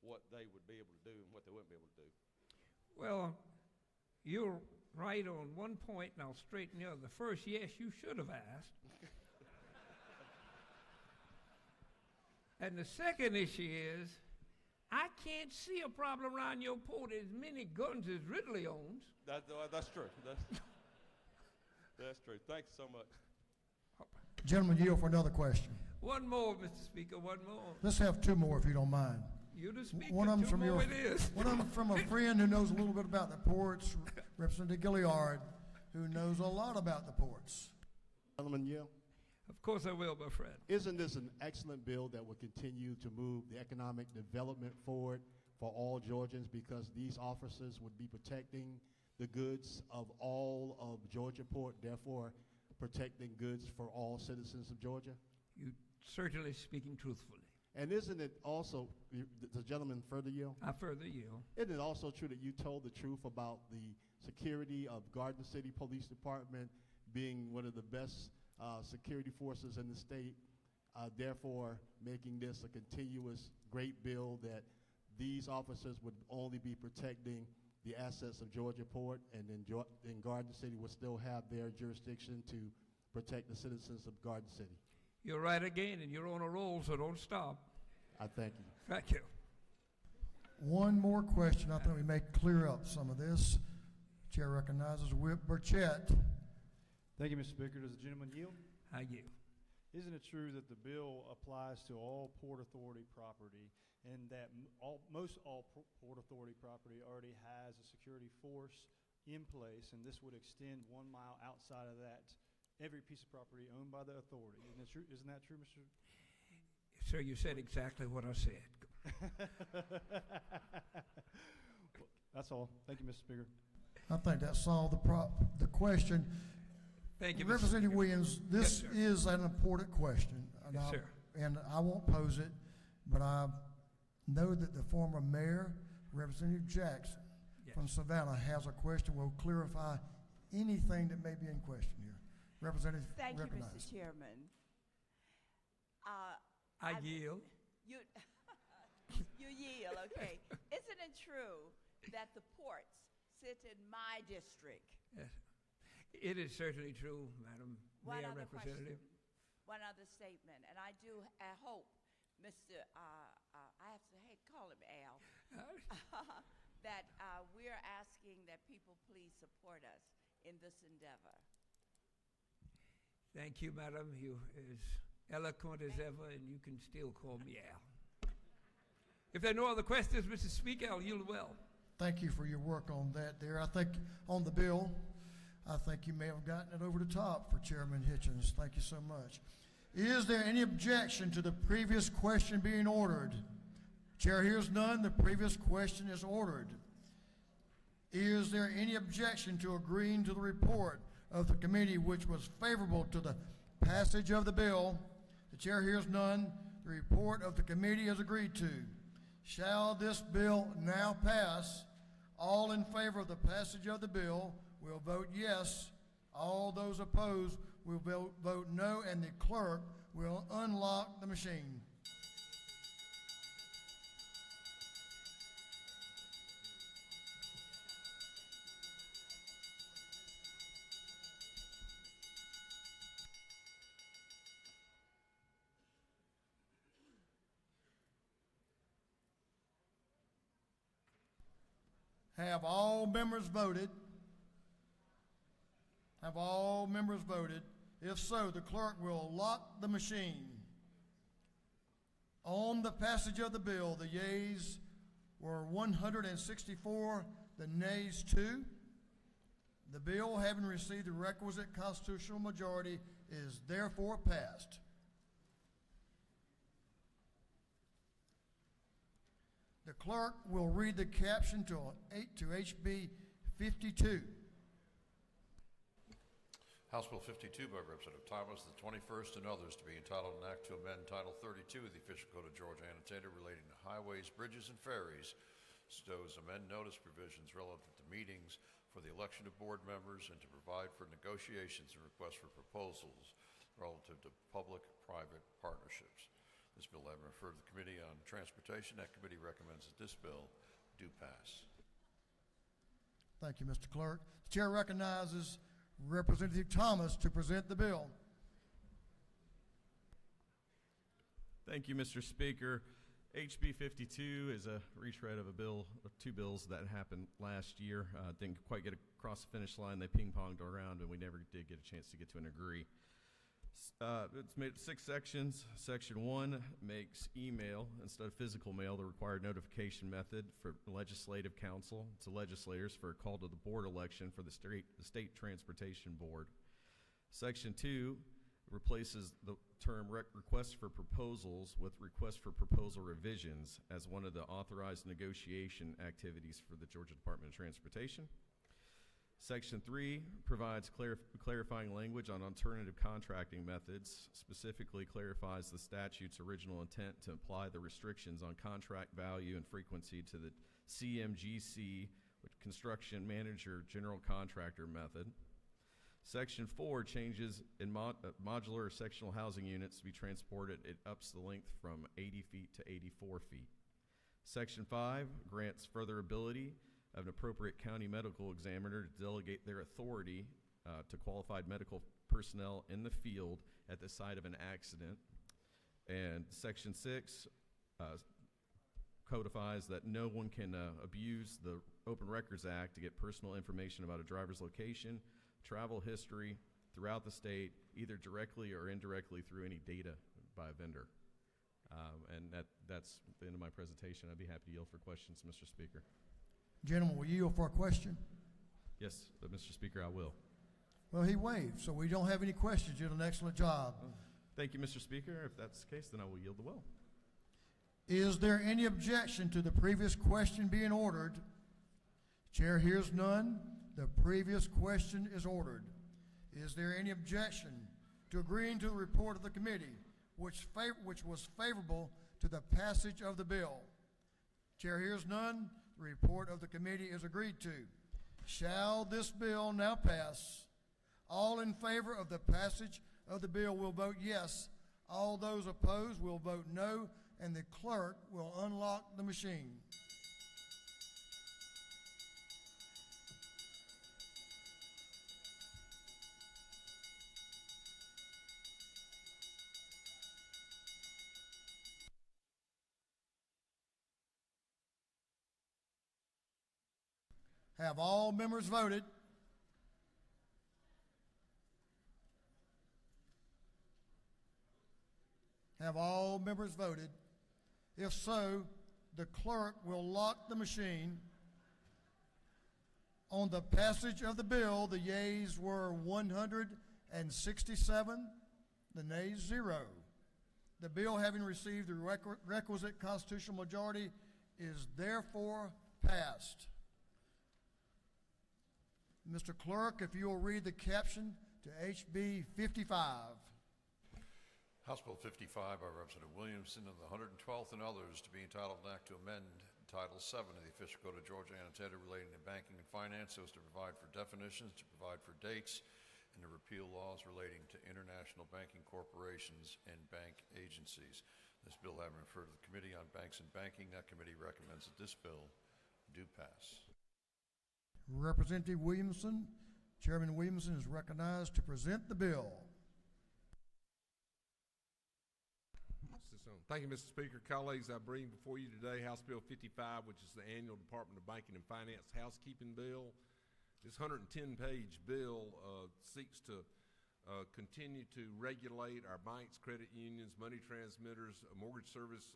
Speaker 9: what they would be able to do and what they wouldn't be able to do.
Speaker 8: Well, you're right on one point, and I'll straighten the other. The first, yes, you should have asked. And the second issue is, I can't see a problem around your port as many guns as Ridley owns.
Speaker 9: That's true. That's true. Thanks so much.
Speaker 1: Gentleman, yield for another question.
Speaker 8: One more, Mr. Speaker, one more.
Speaker 1: Let's have two more if you don't mind.
Speaker 8: You the Speaker,
Speaker 1: One of them's
Speaker 8: two
Speaker 1: from
Speaker 8: more it is.
Speaker 1: One of them from a friend who knows a little bit about the ports, Representative Gilliard, who knows a lot about the ports.
Speaker 10: Gentleman, yield.
Speaker 8: Of course I will, my friend.
Speaker 10: Isn't this an excellent bill that will continue to move the economic development forward for all Georgians, because these officers would be protecting the goods of all of Georgia Port, therefore protecting goods for all citizens of Georgia?
Speaker 8: You certainly speaking truthfully.
Speaker 10: And isn't it also, the gentleman further yield?
Speaker 8: I further yield.
Speaker 10: Isn't it also true that you told the truth about the security of Garden City Police Department being one of the best security forces in the state, therefore making this a continuous great bill that these officers would only be protecting the assets of Georgia Port, and in Garden City would still have their jurisdiction to protect the citizens of Garden City?
Speaker 8: You're right again, and you're on a roll, so don't stop.
Speaker 10: I thank you.
Speaker 8: Thank you.
Speaker 1: One more question. I think we may clear up some of this. Chair recognizes Whip Burchett.
Speaker 11: Thank you, Mr. Speaker. Does the gentleman yield?
Speaker 8: I yield.
Speaker 11: Isn't it true that the bill applies to all Port Authority property, and that most all Port Authority property already has a security force in place, and this would extend 1 mile outside of that, every piece of property owned by the authority? Isn't that true, Mr.?
Speaker 8: Sir, you said exactly what I said.
Speaker 11: That's all. Thank you, Mr. Speaker.
Speaker 1: I think that solved the question.
Speaker 8: Thank you,
Speaker 1: Representative
Speaker 8: Mr.
Speaker 1: Williams, this
Speaker 8: Yes,
Speaker 1: is an important question. And
Speaker 8: Yes, sir.
Speaker 1: And I won't pose it, but I know that the former mayor, Representative Jackson from Savannah, has a question. Will clarify anything that may be in question here. Representative,
Speaker 12: Thank you,
Speaker 1: recognized.
Speaker 12: Mr. Chairman.
Speaker 8: I yield.
Speaker 12: You, you yield, okay. Isn't it true that the ports sit in my district?
Speaker 8: Yes. It is certainly true, Madam
Speaker 12: One
Speaker 8: Mayor
Speaker 12: other
Speaker 8: Representative.
Speaker 12: question, one other statement, and I hope, Mr. I have to call him Al, that we're asking that people please support us in this endeavor.
Speaker 8: Thank you, Madam. You as eloquent as ever, and you can still call me Al. If there are no other questions, Mr. Speaker, I'll yield well.
Speaker 1: Thank you for your work on that there. I think on the bill, I think you may have gotten it over the top for Chairman Hitchens. Thank you so much. Is there any objection to the previous question being ordered? Chair hears none. The previous question is ordered. Is there any objection to agreeing to the report of the committee which was favorable to the passage of the bill? The chair hears none. The report of the committee is agreed to. Shall this bill now pass? All in favor of the passage of the bill will vote yes. All those opposed will vote no, and the clerk will unlock the machine. Have all members voted? Have all members voted? If so, the clerk will lock the machine. On the passage of the bill, the yeas were 164, the nays 2. The bill, having received the requisite constitutional majority, is therefore passed. The clerk will read the caption to HB 52.
Speaker 5: House Bill 52 by Representative Thomas, the 21st, and others to be entitled an act to amend Title 32 of the Official Code of Georgia annotated relating to highways, bridges, and ferries, so as amend notice provisions relative to meetings for the election of board members and to provide for negotiations and requests for proposals relative to public-private partnerships. This bill having referred to the Committee on Transportation, that committee recommends that this bill do pass.
Speaker 1: Thank you, Mr. Clerk. The chair recognizes Representative Thomas to present the bill.
Speaker 13: Thank you, Mr. Speaker. HB 52 is a retread of two bills that happened last year. Didn't quite get across the finish line. They ping-ponged around, and we never did get a chance to get to an agree. It's made 6 sections. Section 1 makes email instead of physical mail the required notification method for legislative council to legislators for a call to the board election for the state transportation board. Section 2 replaces the term request for proposals with request for proposal revisions as one of the authorized negotiation activities for the Georgia Department of Transportation. Section 3 provides clarifying language on alternative contracting methods, specifically clarifies the statute's original intent to apply the restrictions on contract value and frequency to the CMGC, construction manager general contractor method. Section 4 changes in modular sectional housing units to be transported. It ups the length from 80 feet to 84 feet. Section 5 grants further ability of an appropriate county medical examiner to delegate their authority to qualified medical personnel in the field at the site of an accident. And Section 6 codifies that no one can abuse the Open Records Act to get personal information about a driver's location, travel history throughout the state, either directly or indirectly through any data by a vendor. And that's the end of my presentation. I'd be happy to yield for questions, Mr. Speaker.
Speaker 1: Gentleman, will you yield for a question?
Speaker 13: Yes, Mr. Speaker, I will.
Speaker 1: Well, he waved, so we don't have any questions. You did an excellent job.
Speaker 13: Thank you, Mr. Speaker. If that's the case, then I will yield the will.
Speaker 1: Is there any objection to the previous question being ordered? Chair hears none. The previous question is ordered. Is there any objection to agreeing to the report of the committee which was favorable to the passage of the bill. Chair hears none. The report of the committee is agreed to. Shall this bill now pass? All in favor of the passage of the bill will vote yes. All those opposed will vote no, and the clerk will unlock the machine. Have all members voted? Have all members voted? If so, the clerk will lock the machine. On the passage of the bill, the yeas were 167, the nays 0. The bill, having received the requisite constitutional majority, is therefore passed. Mr. Clerk, if you will read the caption to HB 55.
Speaker 5: House Bill 55 by Representative Williamson and the 112th and others to be entitled an act to amend Title VII of the Official Code of Georgia annotated relating to banking and finance so as to provide for definitions, to provide for dates, and to repeal laws relating to international banking corporations and bank agencies. This bill having referred to the Committee on Banks and Banking, that committee recommends that this bill do pass.
Speaker 1: Representative Williamson, Chairman Williamson is recognized to present the bill.
Speaker 14: Thank you, Mr. Speaker. Colleagues, I bring before you today House Bill 55, which is the annual Department of Banking and Finance housekeeping bill. This 110-page bill seeks to continue to regulate our banks, credit unions, money transmitters, mortgage service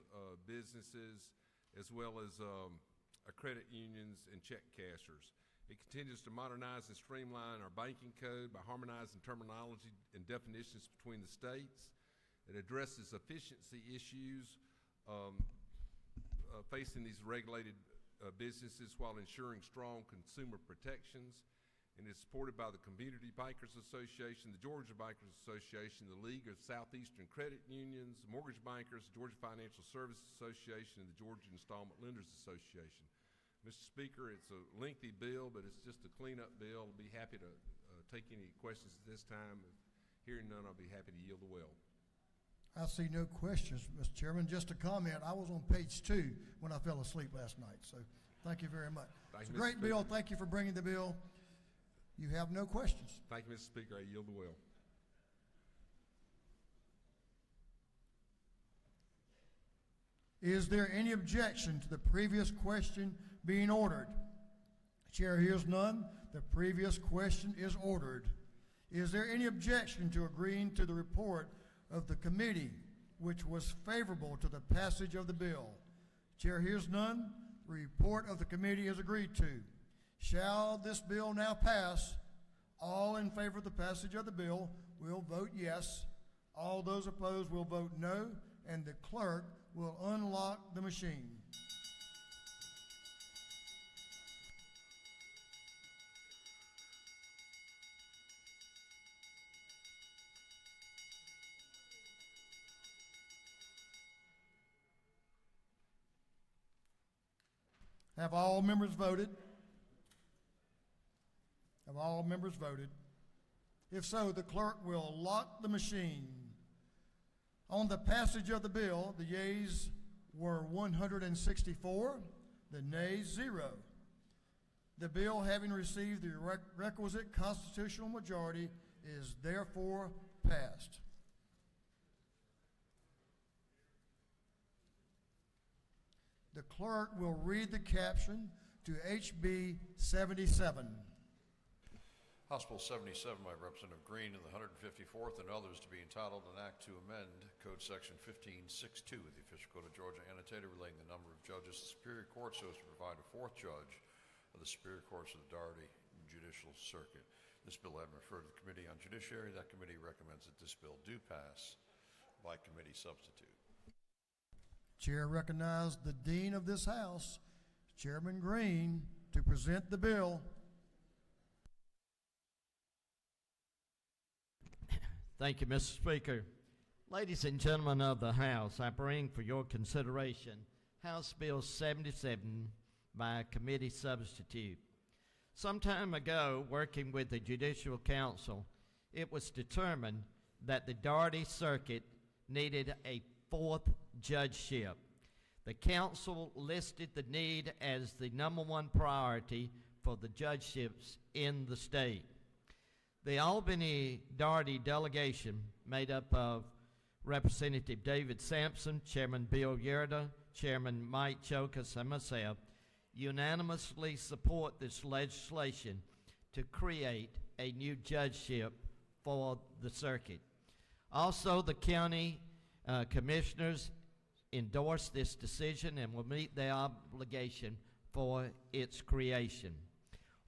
Speaker 14: businesses, as well as our credit unions and check cashers. It continues to modernize and streamline our banking code by harmonizing terminology and definitions between the states. It addresses efficiency issues facing these regulated businesses while ensuring strong consumer protections. And it's supported by the Community Bankers Association, the Georgia Bankers Association, the League of Southeastern Credit Unions, Mortgage Bankers, the Georgia Financial Services Association, and the Georgia Installment Lenders Association. Mr. Speaker, it's a lengthy bill, but it's just a cleanup bill. I'll be happy to take any questions at this time. If hearing none, I'll be happy to yield the will.
Speaker 1: I see no questions, Mr. Chairman. Just a comment. I was on page 2 when I fell asleep last night, so thank you very much. It's a great bill. Thank you for bringing the bill. You have no questions.
Speaker 14: Thank you, Mr. Speaker. I yield the will.
Speaker 1: Is there any objection to the previous question being ordered? Chair hears none. The previous question is ordered. Is there any objection to agreeing to the report of the committee, which was favorable to the passage of the bill? Chair hears none. The report of the committee is agreed to. Shall this bill now pass? All in favor of the passage of the bill will vote yes. All those opposed will vote no, and the clerk will unlock the machine. Have all members voted? Have all members voted? If so, the clerk will lock the machine. On the passage of the bill, the yeas were 164, the nays 0. The bill, having received the requisite constitutional majority, is therefore passed. The clerk will read the caption to HB 77.
Speaker 5: House Bill 77 by Representative Green and the 154th and others to be entitled an act to amend Code Section 1562 of the Official Code of Georgia annotated relating the number of judges to the Superior Court so as to provide a 4th judge of the Superior Courts of the Daugherty Judicial Circuit. This bill having referred to the Committee on Judiciary, that committee recommends that this bill do pass by committee substitute.
Speaker 1: Chair recognizes the Dean of this House, Chairman Green, to present the bill.
Speaker 15: Thank you, Mr. Speaker. Ladies and gentlemen of the House, I bring for your consideration House Bill 77 by committee substitute. Some time ago, working with the Judicial Council, it was determined that the Daugherty Circuit needed a fourth judgeship. The council listed the need as the #1 priority for the judgeships in the state. The Albany Daugherty delegation, made up of Representative David Sampson, Chairman Bill Yerda, Chairman Mike Chokas, and myself, unanimously support this legislation to create a new judgeship for the circuit. Also, the county commissioners endorsed this decision and will meet their obligation for its creation.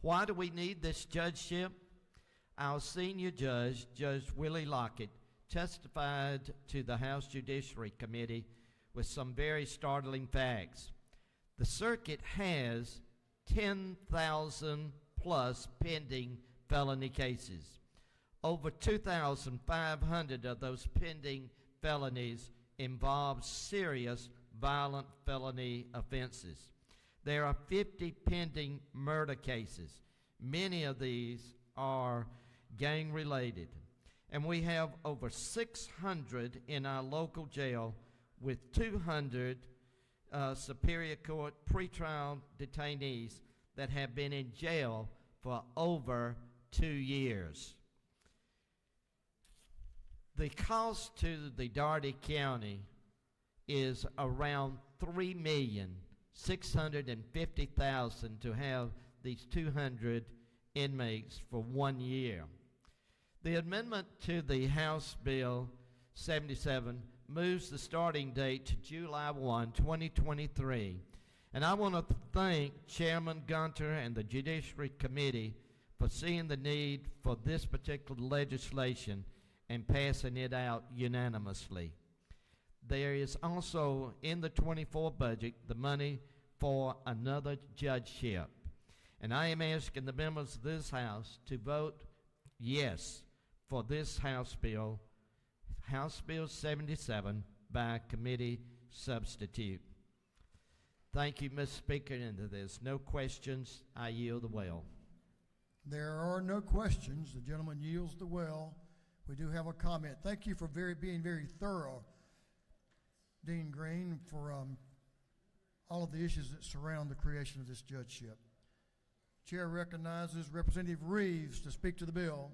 Speaker 15: Why do we need this judgeship? Our senior judge, Judge Willie Lockett, testified to the House Judiciary Committee with some very startling facts. The circuit has 10,000 plus pending felony cases. Over 2,500 of those pending felonies involve serious violent felony offenses. There are 50 pending murder cases. Many of these are gang-related. And we have over 600 in our local jail with 200 Superior Court pretrial detainees that have been in jail for over 2 years. The cost to the Daugherty County is around $3,650,000 to have these 200 inmates for 1 year. The amendment to the House Bill 77 moves the starting date to July 1, 2023. And I want to thank Chairman Gunter and the Judiciary Committee for seeing the need for this particular legislation and passing it out unanimously. There is also in the 24 budget the money for another judgeship. And I am asking the members of this House to vote yes for this House Bill 77 by committee substitute. Thank you, Mr. Speaker, and if there's no questions, I yield the well.
Speaker 1: There are no questions. The gentleman yields the well. We do have a comment. Thank you for being very thorough, Dean Green, for all of the issues that surround the creation of this judgeship. Chair recognizes Representative Reeves to speak to the bill.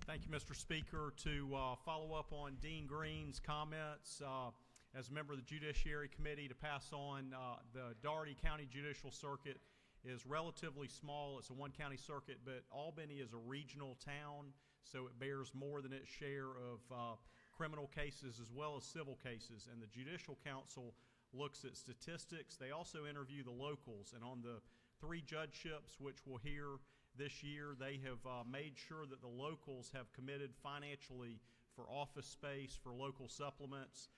Speaker 7: Thank you, Mr. Speaker. To follow up on Dean Green's comments, as a member of the Judiciary Committee, to pass on the Daugherty County Judicial Circuit is relatively small. It's a one-county circuit, but Albany is a regional town, so it bears more than its share of criminal cases as well as civil cases. And the Judicial Council looks at statistics. They also interview the locals. And on the 3 judgeships, which we'll hear this year, they have made sure that the locals have committed financially for office space, for local supplements.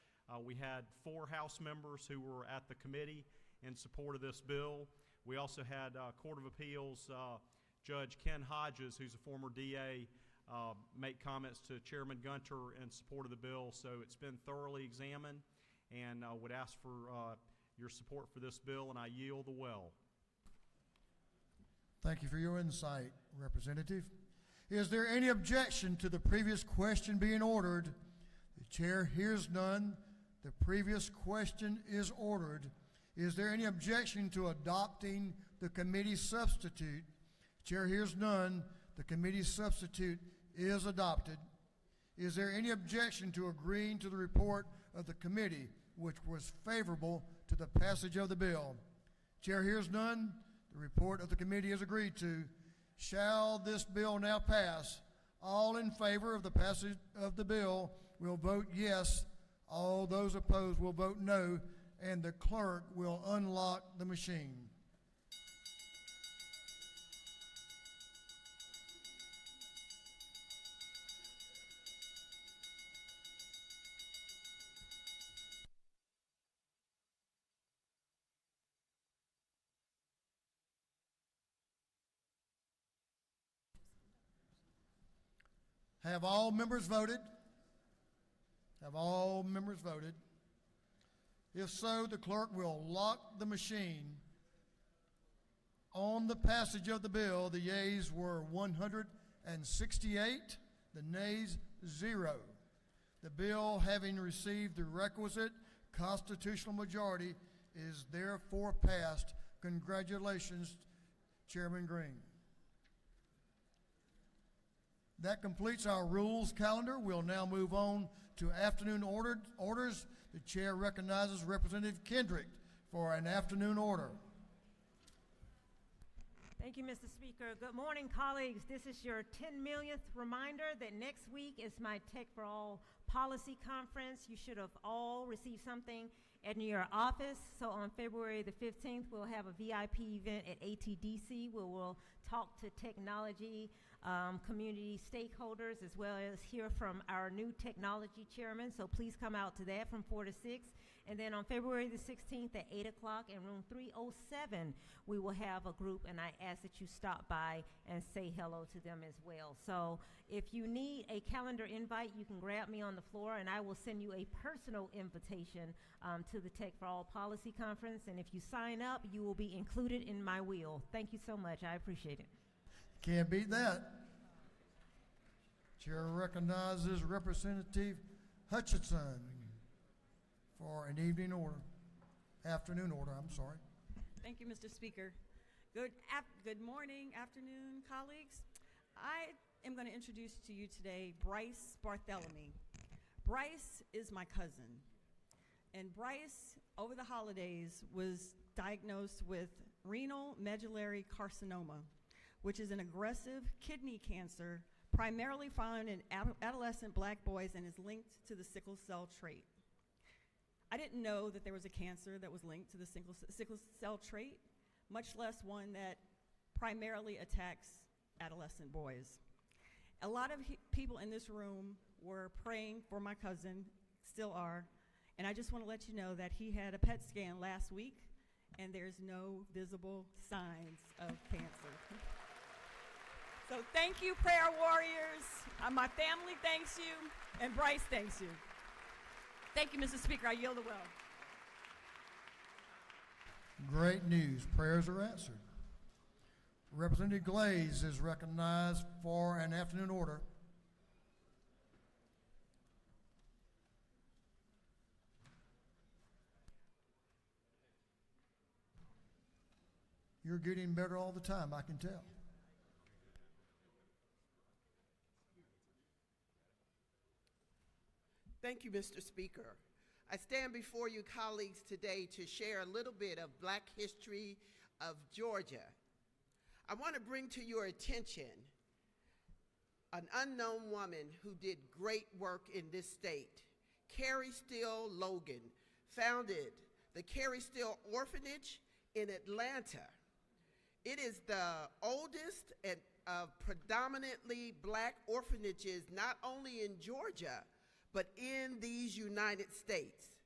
Speaker 7: We had 4 House members who were at the committee in support of this bill. We also had Court of Appeals Judge Ken Hodges, who's a former DA, make comments to Chairman Gunter in support of the bill. So it's been thoroughly examined, and I would ask for your support for this bill, and I yield the well.
Speaker 1: Thank you for your insight, Representative. Is there any objection to the previous question being ordered? The chair hears none. The previous question is ordered. Is there any objection to adopting the committee substitute? Chair hears none. The committee substitute is adopted. Is there any objection to agreeing to the report of the committee, which was favorable to the passage of the bill? Chair hears none. The report of the committee is agreed to. Shall this bill now pass? All in favor of the passage of the bill will vote yes. All those opposed will vote no, and the clerk will unlock the machine. Have all members voted? Have all members voted? If so, the clerk will lock the machine. On the passage of the bill, the yeas were 168, the nays 0. The bill, having received the requisite constitutional majority, is therefore passed. Congratulations, Chairman Green. That completes our rules calendar. We'll now move on to afternoon orders. The chair recognizes Representative Kendrick for an afternoon order.
Speaker 16: Thank you, Mr. Speaker. Good morning, colleagues. This is your 10 millionth reminder that next week is my Tech for All policy conference. You should have all received something in your office. So on February the 15th, we'll have a VIP event at ATDC where we'll talk to technology community stakeholders, as well as hear from our new technology chairman. So please come out to that from 4 to 6. And then on February the 16th at 8 o'clock in room 307, we will have a group, and I ask that you stop by and say hello to them as well. So if you need a calendar invite, you can grab me on the floor, and I will send you a personal invitation to the Tech for All Policy Conference. And if you sign up, you will be included in my wheel. Thank you so much. I appreciate it.
Speaker 1: Can't beat that. Chair recognizes Representative Hutchinson for an afternoon order, I'm sorry.
Speaker 17: Thank you, Mr. Speaker. Good morning, afternoon, colleagues. I am going to introduce to you today Bryce Barthélemy. Bryce is my cousin, and Bryce, over the holidays, was diagnosed with renal medullary carcinoma, which is an aggressive kidney cancer primarily found in adolescent black boys and is linked to the sickle cell trait. I didn't know that there was a cancer that was linked to the sickle cell trait, much less one that primarily attacks adolescent boys. A lot of people in this room were praying for my cousin, still are, and I just want to let you know that he had a PET scan last week, and there's no visible signs of cancer. So thank you, prayer warriors. My family thanks you, and Bryce thanks you. Thank you, Mr. Speaker. I yield the well.
Speaker 1: Great news. Prayers are answered. Representative Glaze is recognized for an afternoon order. You're getting better all the time, I can tell.
Speaker 18: Thank you, Mr. Speaker. I stand before you colleagues today to share a little bit of Black history of Georgia. I want to bring to your attention an unknown woman who did great work in this state. Carrie Steele Logan founded the Carrie Steele Orphanage in Atlanta. It is the oldest and predominantly black orphanages not only in Georgia, but in these United States.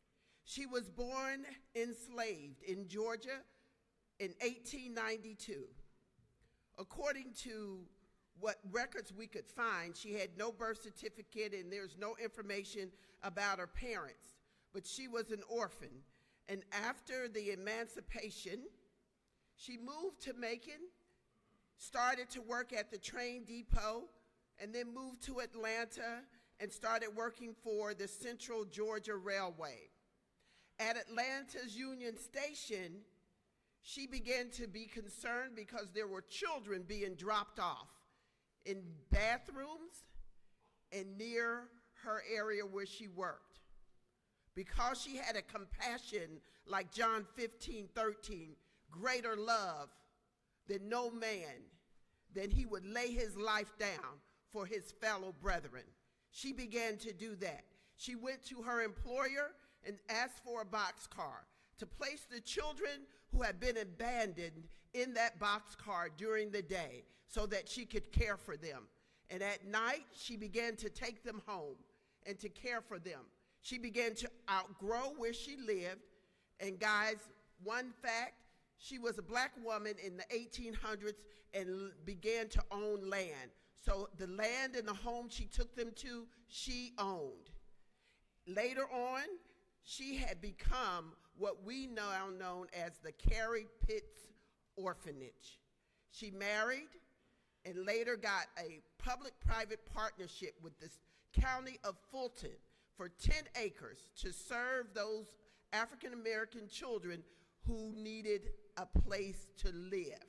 Speaker 18: She was born enslaved in Georgia in 1892. According to what records we could find, she had no birth certificate and there's no information about her parents, but she was an orphan. And after the emancipation, she moved to Macon, started to work at the train depot, and then moved to Atlanta and started working for the Central Georgia Railway. At Atlanta's Union Station, she began to be concerned because there were children being dropped off in bathrooms and near her area where she worked. Because she had a compassion like John 15:13, greater love than no man, then he would lay his life down for his fellow brethren. She began to do that. She went to her employer and asked for a boxcar to place the children who had been abandoned in that boxcar during the day so that she could care for them. And at night, she began to take them home and to care for them. She began to outgrow where she lived. And guys, one fact, she was a black woman in the 1800s and began to own land. So the land and the home she took them to, she owned. Later on, she had become what we now know as the Carrie Pitts Orphanage. She married and later got a public-private partnership with the County of Fulton for 10 acres to serve those African-American children who needed a place to live.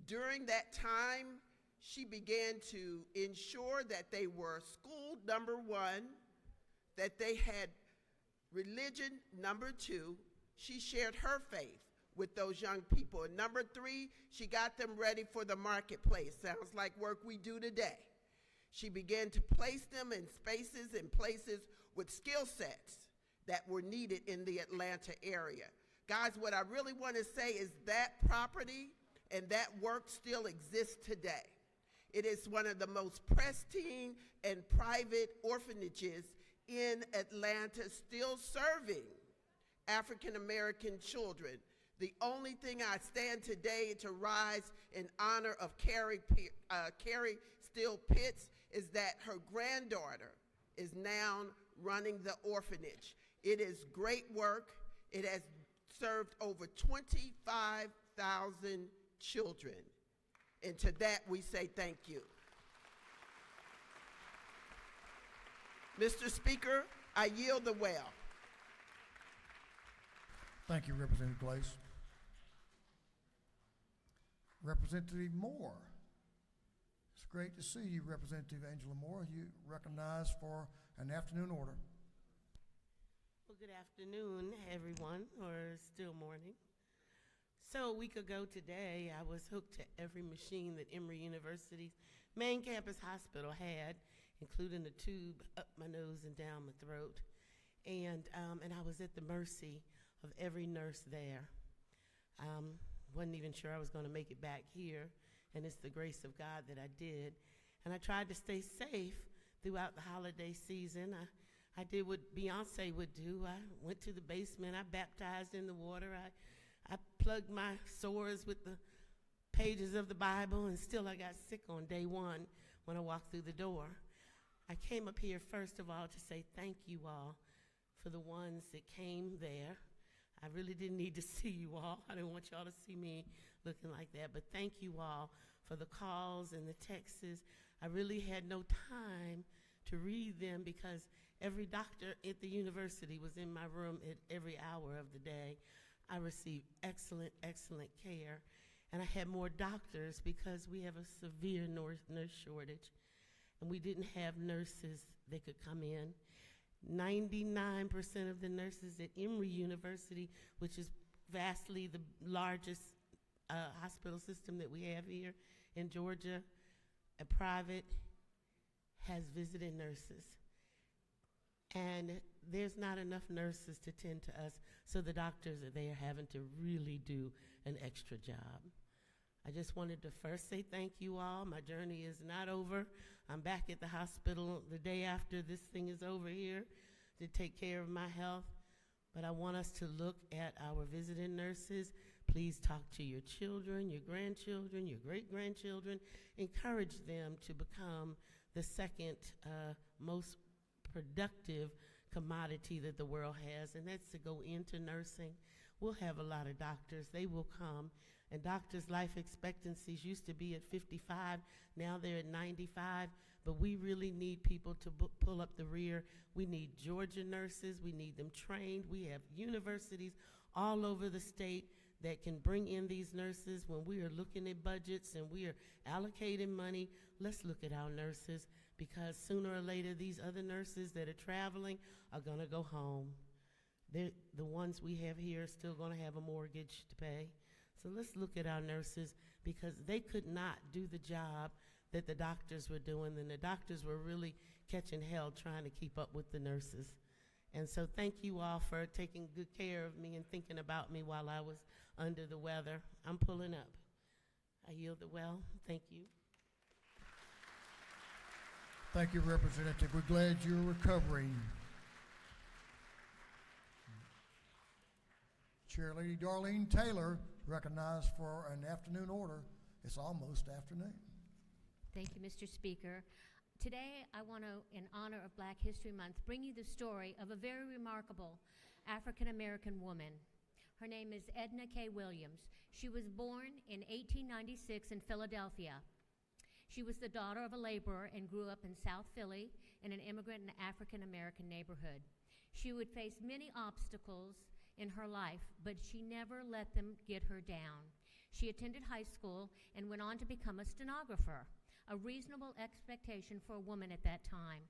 Speaker 18: During that time, she began to ensure that they were schooled, number one, that they had religion, number two. She shared her faith with those young people. And number three, she got them ready for the marketplace. Sounds like work we do today. She began to place them in spaces and places with skill sets that were needed in the Atlanta area. Guys, what I really want to say is that property and that work still exists today. It is one of the most pristine and private orphanages in Atlanta, still serving African American children. The only thing I stand today to rise in honor of Carrie Steele Pitts is that her granddaughter is now running the orphanage. It is great work. It has served over 25,000 children. And to that we say thank you. Mr. Speaker, I yield the well.
Speaker 1: Thank you, Representative Glaze. Representative Moore. It's great to see you, Representative Angela Moore. You recognized for an afternoon order.
Speaker 19: Well, good afternoon, everyone, or still morning. So a week ago today, I was hooked to every machine that Emory University's main campus hospital had, including a tube up my nose and down my throat. And I was at the mercy of every nurse there. Wasn't even sure I was going to make it back here, and it's the grace of God that I did. And I tried to stay safe throughout the holiday season. I did what Beyonce would do. I went to the basement. I baptized in the water. I plugged my sores with the pages of the Bible, and still I got sick on day one when I walked through the door. I came up here, first of all, to say thank you all for the ones that came there. I really didn't need to see you all. I didn't want y'all to see me looking like that, but thank you all for the calls and the texts. I really had no time to read them because every doctor at the university was in my room at every hour of the day. I received excellent, excellent care, and I had more doctors because we have a severe nurse shortage, and we didn't have nurses that could come in. 99% of the nurses at Emory University, which is vastly the largest hospital system that we have here in Georgia, a private, has visiting nurses. And there's not enough nurses to tend to us, so the doctors are there having to really do an extra job. I just wanted to first say thank you all. My journey is not over. I'm back at the hospital the day after this thing is over here to take care of my health. But I want us to look at our visiting nurses. Please talk to your children, your grandchildren, your great-grandchildren. Encourage them to become the second most productive commodity that the world has, and that's to go into nursing. We'll have a lot of doctors. They will come. And doctors' life expectancies used to be at 55. Now they're at 95. But we really need people to pull up the rear. We need Georgia nurses. We need them trained. We have universities all over the state that can bring in these nurses. When we are looking at budgets and we are allocating money, let's look at our nurses, because sooner or later these other nurses that are traveling are going to go home. The ones we have here are still going to have a mortgage to pay. So let's look at our nurses, because they could not do the job that the doctors were doing, and the doctors were really catching hell trying to keep up with the nurses. And so thank you all for taking good care of me and thinking about me while I was under the weather. I'm pulling up. I yield the well. Thank you.
Speaker 1: Thank you, Representative. We're glad you're recovering. Chair Lady Darlene Taylor, recognized for an afternoon order. It's almost afternoon.
Speaker 23: Thank you, Mr. Speaker. Today, I want to, in honor of Black History Month, bring you the story of a very remarkable African-American woman. Her name is Edna K. Williams. She was born in 1896 in Philadelphia. She was the daughter of a laborer and grew up in South Philly in an immigrant and African-American neighborhood. She would face many obstacles in her life, but she never let them get her down. She attended high school and went on to become a stenographer, a reasonable expectation for a woman at that time.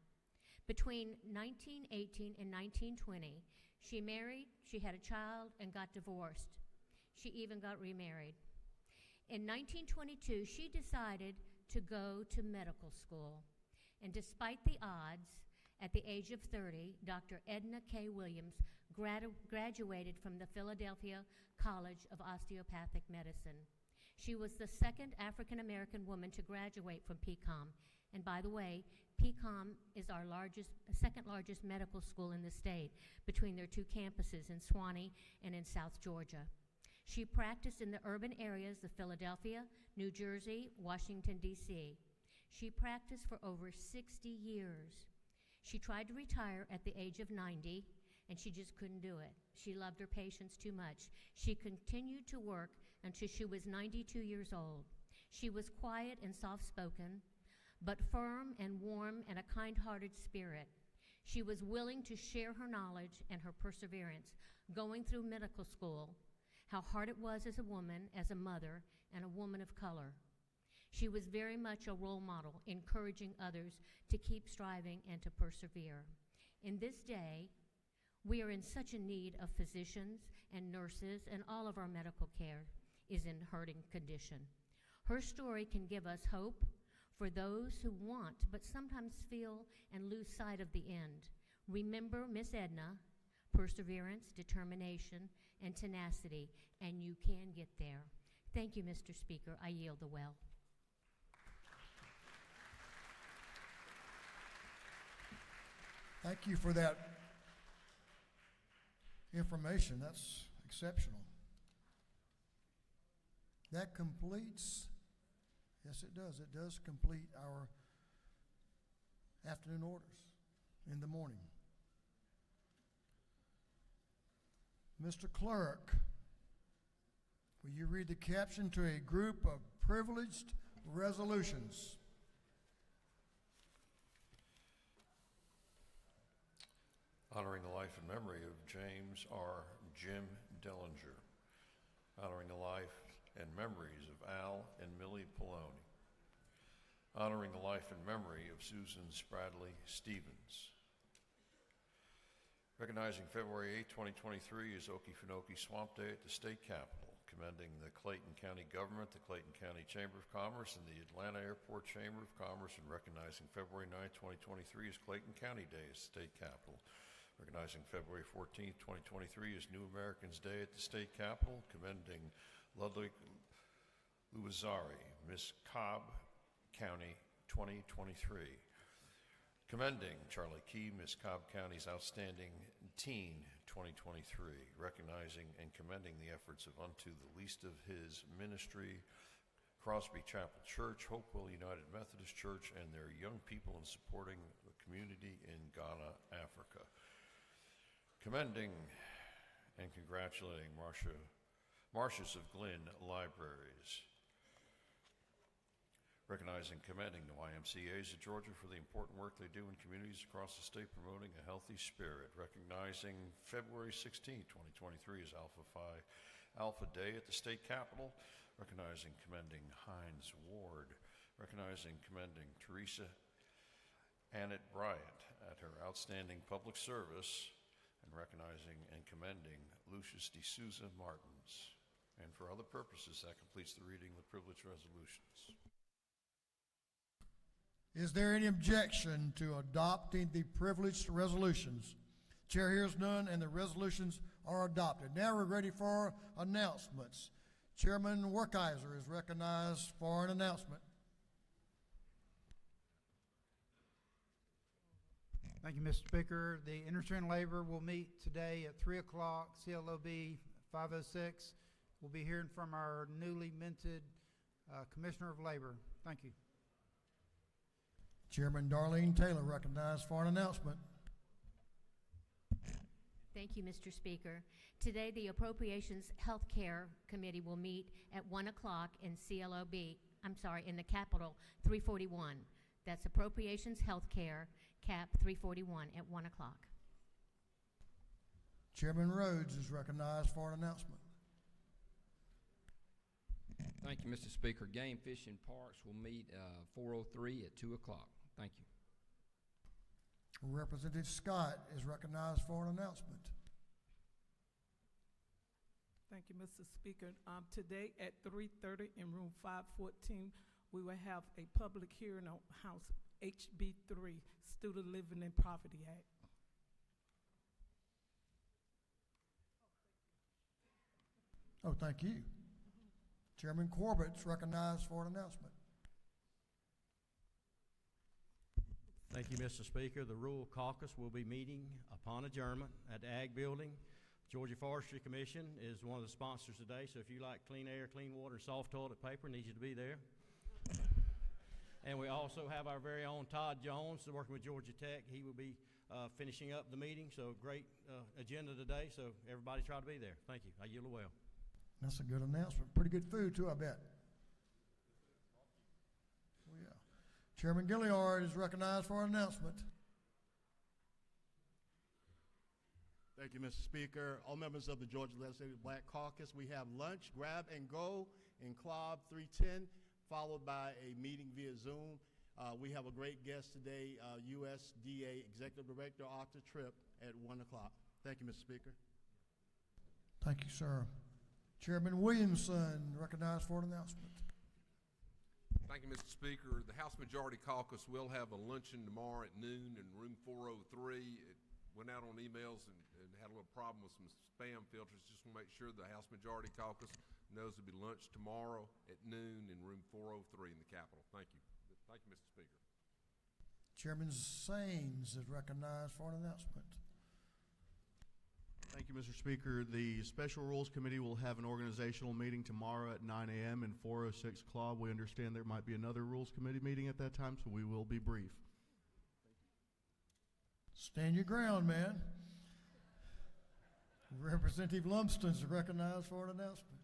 Speaker 23: Between 1918 and 1920, she married, she had a child, and got divorced. She even got remarried. In 1922, she decided to go to medical school. And despite the odds, at the age of 30, Dr. Edna K. Williams graduated from the Philadelphia College of Osteopathic Medicine. She was the second African-American woman to graduate from PCOM. And by the way, PCOM is our second largest medical school in the state, between their two campuses in Swanee and in South Georgia. She practiced in the urban areas of Philadelphia, New Jersey, Washington, D.C. She practiced for over 60 years. She tried to retire at the age of 90, and she just couldn't do it. She loved her patients too much. She continued to work until she was 92 years old. She was quiet and soft-spoken, but firm and warm and a kind-hearted spirit. She was willing to share her knowledge and her perseverance going through medical school, how hard it was as a woman, as a mother, and a woman of color. She was very much a role model, encouraging others to keep striving and to persevere. In this day, we are in such a need of physicians and nurses, and all of our medical care is in hurting condition. Her story can give us hope for those who want but sometimes feel and lose sight of the end. Remember Miss Edna, perseverance, determination, and tenacity, and you can get there. Thank you, Mr. Speaker. I yield the well.
Speaker 1: Thank you for that information. That's exceptional. That completes, yes it does. It does complete our afternoon orders in the morning. Mr. Clerk, will you read the caption to a group of privileged resolutions?
Speaker 5: Honoring the life and memory of James R. Jim Dellinger. Honoring the life and memories of Al and Millie Poloni. Honoring the life and memory of Susan Spradley Stevens. Recognizing February 8, 2023 as Okefenokee Swamp Day at the state capitol. Commending the Clayton County government, the Clayton County Chamber of Commerce, and the Atlanta Airport Chamber of Commerce, and recognizing February 9, 2023 as Clayton County Day at the state capitol. Recognizing February 14, 2023 as New Americans Day at the state capitol. Commending Ludwig Luizari, Miss Cobb County 2023. Commending Charlie Key, Miss Cobb County's Outstanding Teen 2023. Recognizing and commending the efforts of Unto the Least of His Ministry, Crosby Chapel Church, Hopewell United Methodist Church, and their young people in supporting the community in Ghana, Africa. Commending and congratulating Marcius of Glen Libraries. Recognizing and commending the YMCAs of Georgia for the important work they do in communities across the state promoting a healthy spirit. Recognizing February 16, 2023 as Alpha Phi Alpha Day at the state capitol. Recognizing and commending Hines Ward. Recognizing and commending Teresa Annette Bryant at her outstanding public service. And recognizing and commending Lucius de Souza Martins. And for other purposes, that completes the reading of the privileged resolutions.
Speaker 1: Is there any objection to adopting the privileged resolutions? Chair hears none, and the resolutions are adopted. Now we're ready for announcements. Chairman Werkeiser is recognized for an announcement.
Speaker 20: Thank you, Mr. Speaker. The Industry and Labor will meet today at 3 o'clock, CLOB 506. We'll be hearing from our newly minted Commissioner of Labor. Thank you.
Speaker 1: Chairman Darlene Taylor recognized for an announcement.
Speaker 23: Thank you, Mr. Speaker. Today, the Appropriations Health Care Committee will meet at 1 o'clock in in the Capitol 341. That's Appropriations Health Care, CAP 341 at 1 o'clock.
Speaker 1: Chairman Rhodes is recognized for an announcement.
Speaker 3: Thank you, Mr. Speaker. Game Fish and Parks will meet 403 at 2 o'clock. Thank you.
Speaker 1: Representative Scott is recognized for an announcement.
Speaker 21: Thank you, Mr. Speaker. Today at 3:30 in room 514, we will have a public hearing on House HB 3, Student Living and Poverty Act.
Speaker 1: Oh, thank you. Chairman Corbett's recognized for an announcement.
Speaker 22: Thank you, Mr. Speaker. The Rural Caucus will be meeting upon adjournment at the Ag Building. Georgia Forestry Commission is one of the sponsors today, so if you like clean air, clean water, and soft toilet paper, I need you to be there. And we also have our very own Todd Jones working with Georgia Tech. He will be finishing up the meeting, so great agenda today, so everybody try to be there. Thank you. I yield the well.
Speaker 1: That's a good announcement. Pretty good food, too, I bet. Oh, yeah. Chairman Gilliard is recognized for an announcement.
Speaker 10: Thank you, Mr. Speaker. All members of the Georgia Legislative Black Caucus, we have lunch, grab and go in Club 310, followed by a meeting via Zoom. We have a great guest today, USDA Executive Director Arthur Tripp at 1 o'clock. Thank you, Mr. Speaker.
Speaker 1: Thank you, sir. Chairman Williamson recognized for an announcement.
Speaker 14: Thank you, Mr. Speaker. The House Majority Caucus will have a luncheon tomorrow at noon in room 403. It went out on emails and had a little problem with some spam filters. Just want to make sure the House Majority Caucus knows there'll be lunch tomorrow at noon in room 403 in the Capitol. Thank you. Thank you, Mr. Speaker.
Speaker 1: Chairman Saines is recognized for an announcement.
Speaker 24: Thank you, Mr. Speaker. The Special Rules Committee will have an organizational meeting tomorrow at 9 a.m. in 406 Club. We understand there might be another Rules Committee meeting at that time, so we will be brief.
Speaker 1: Stand your ground, man. Representative Lumsden is recognized for an announcement.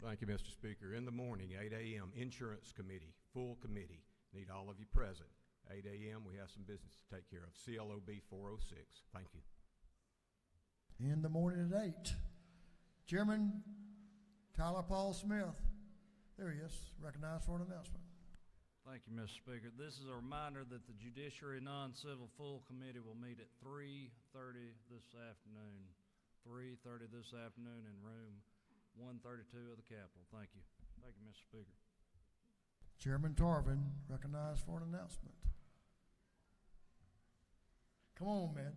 Speaker 25: Thank you, Mr. Speaker. In the morning, 8 a.m., Insurance Committee, full committee. Need all of you present. 8 a.m., we have some business to take care of. CLOB 406. Thank you.
Speaker 1: In the morning at 8. Chairman Tyler Paul Smith. There he is, recognized for an announcement.
Speaker 26: Thank you, Mr. Speaker. This is a reminder that the Judiciary Non-Civil Full Committee will meet at 3:30 this afternoon. 3:30 this afternoon in room 132 of the Capitol. Thank you. Thank you, Mr. Speaker.
Speaker 1: Chairman Tarvin recognized for an announcement. Come on, man.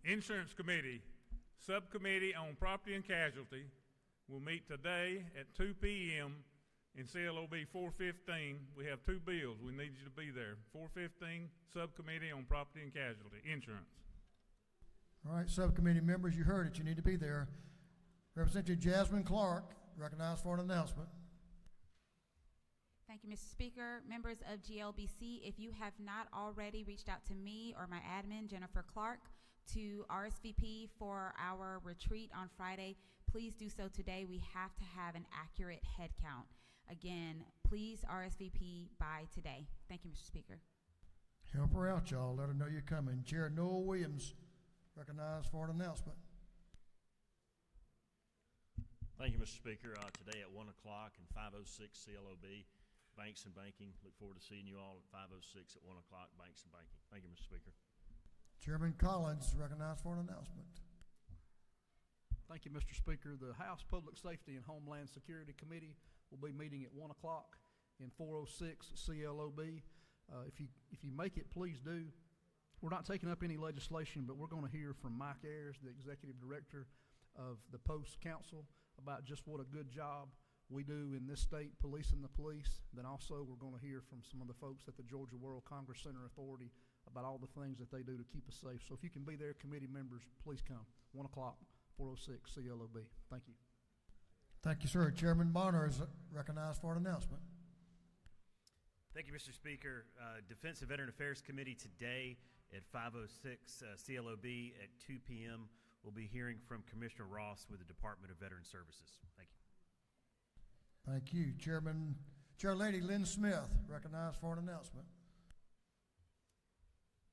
Speaker 27: Insurance Committee, Subcommittee on Property and Casualty will meet today at 2 p.m. in CLOB 415. We have two bills. We need you to be there. 415, Subcommittee on Property and Casualty, Insurance.
Speaker 1: All right, subcommittee members, you heard it. You need to be there. Representative Jasmine Clark recognized for an announcement.
Speaker 28: Thank you, Mr. Speaker. Members of GLBC, if you have not already reached out to me or my admin, Jennifer Clark, to RSVP for our retreat on Friday, please do so today. We have to have an accurate head count. Again, please RSVP by today. Thank you, Mr. Speaker.
Speaker 1: Help her out, y'all. Let her know you're coming. Chair Noel Williams recognized for an announcement.
Speaker 29: Thank you, Mr. Speaker. Today at 1 o'clock in 506 CLOB, Banks and Banking. Look forward to seeing you all at 506 at 1 o'clock, Banks and Banking. Thank you, Mr. Speaker.
Speaker 1: Chairman Collins recognized for an announcement.
Speaker 30: Thank you, Mr. Speaker. The House Public Safety and Homeland Security Committee will be meeting at 1 o'clock in 406 CLOB. If you make it, please do. We're not taking up any legislation, but we're going to hear from Mike Ayers, the Executive Director of the Post Council, about just what a good job we do in this state policing the police. Then also we're going to hear from some of the folks at the Georgia World Congress Center Authority about all the things that they do to keep us safe. So if you can be there, committee members, please come. 1 o'clock, 406 CLOB. Thank you.
Speaker 1: Thank you, sir. Chairman Bonner is recognized for an announcement.
Speaker 2: Thank you, Mr. Speaker. Defense and Veteran Affairs Committee today at 5:06 CLOB at 2 p.m. We'll be hearing from Commissioner Ross with the Department of Veteran Services. Thank you.
Speaker 1: Thank you. Chair Lady Lynn Smith, recognized for an announcement.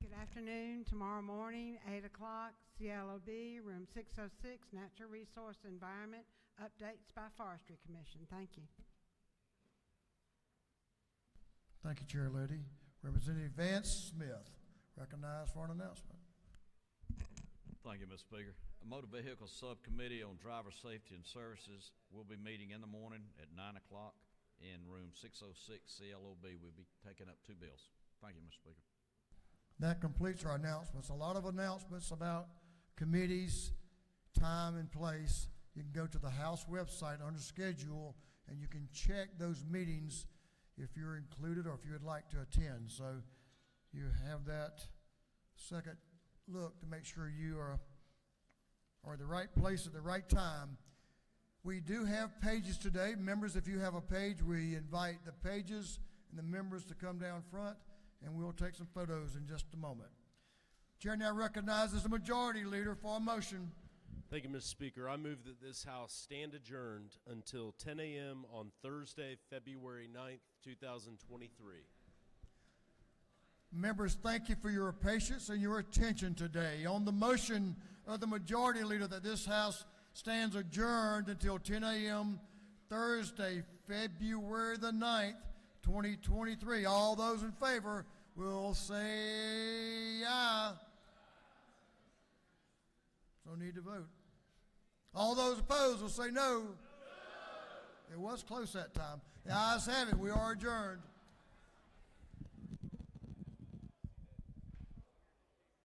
Speaker 4: Good afternoon. Tomorrow morning, 8 o'clock, CLOB, room 606, Natural Resource Environment, updates by Forestry Commission. Thank you.
Speaker 1: Thank you, Chair Lady. Representative Vance Smith, recognized for an announcement.
Speaker 6: Thank you, Mr. Speaker. A Motor Vehicle Subcommittee on Driver Safety and Services will be meeting in the morning at 9 o'clock in room 606 CLOB. We'll be taking up 2 bills. Thank you, Mr. Speaker.
Speaker 1: That completes our announcements. A lot of announcements about committees, time and place. You can go to the House website under schedule and you can check those meetings if you're included or if you would like to attend. So you have that second look to make sure you are the right place at the right time. We do have pages today. Members, if you have a page, we invite the pages and the members to come down front, and we'll take some photos in just a moment. Chair now recognizes the Majority Leader for a motion.
Speaker 7: Thank you, Mr. Speaker. I move that this House stand adjourned until 10 a.m. on Thursday, February 9th, 2023.
Speaker 1: Members, thank you for your patience and your attention today. On the motion of the Majority Leader that this House stands adjourned until 10 a.m. Thursday, February the 9th, 2023. All those in favor will say aye. No need to vote. All those opposed will say no. It was close that time. The ayes have it. We are adjourned.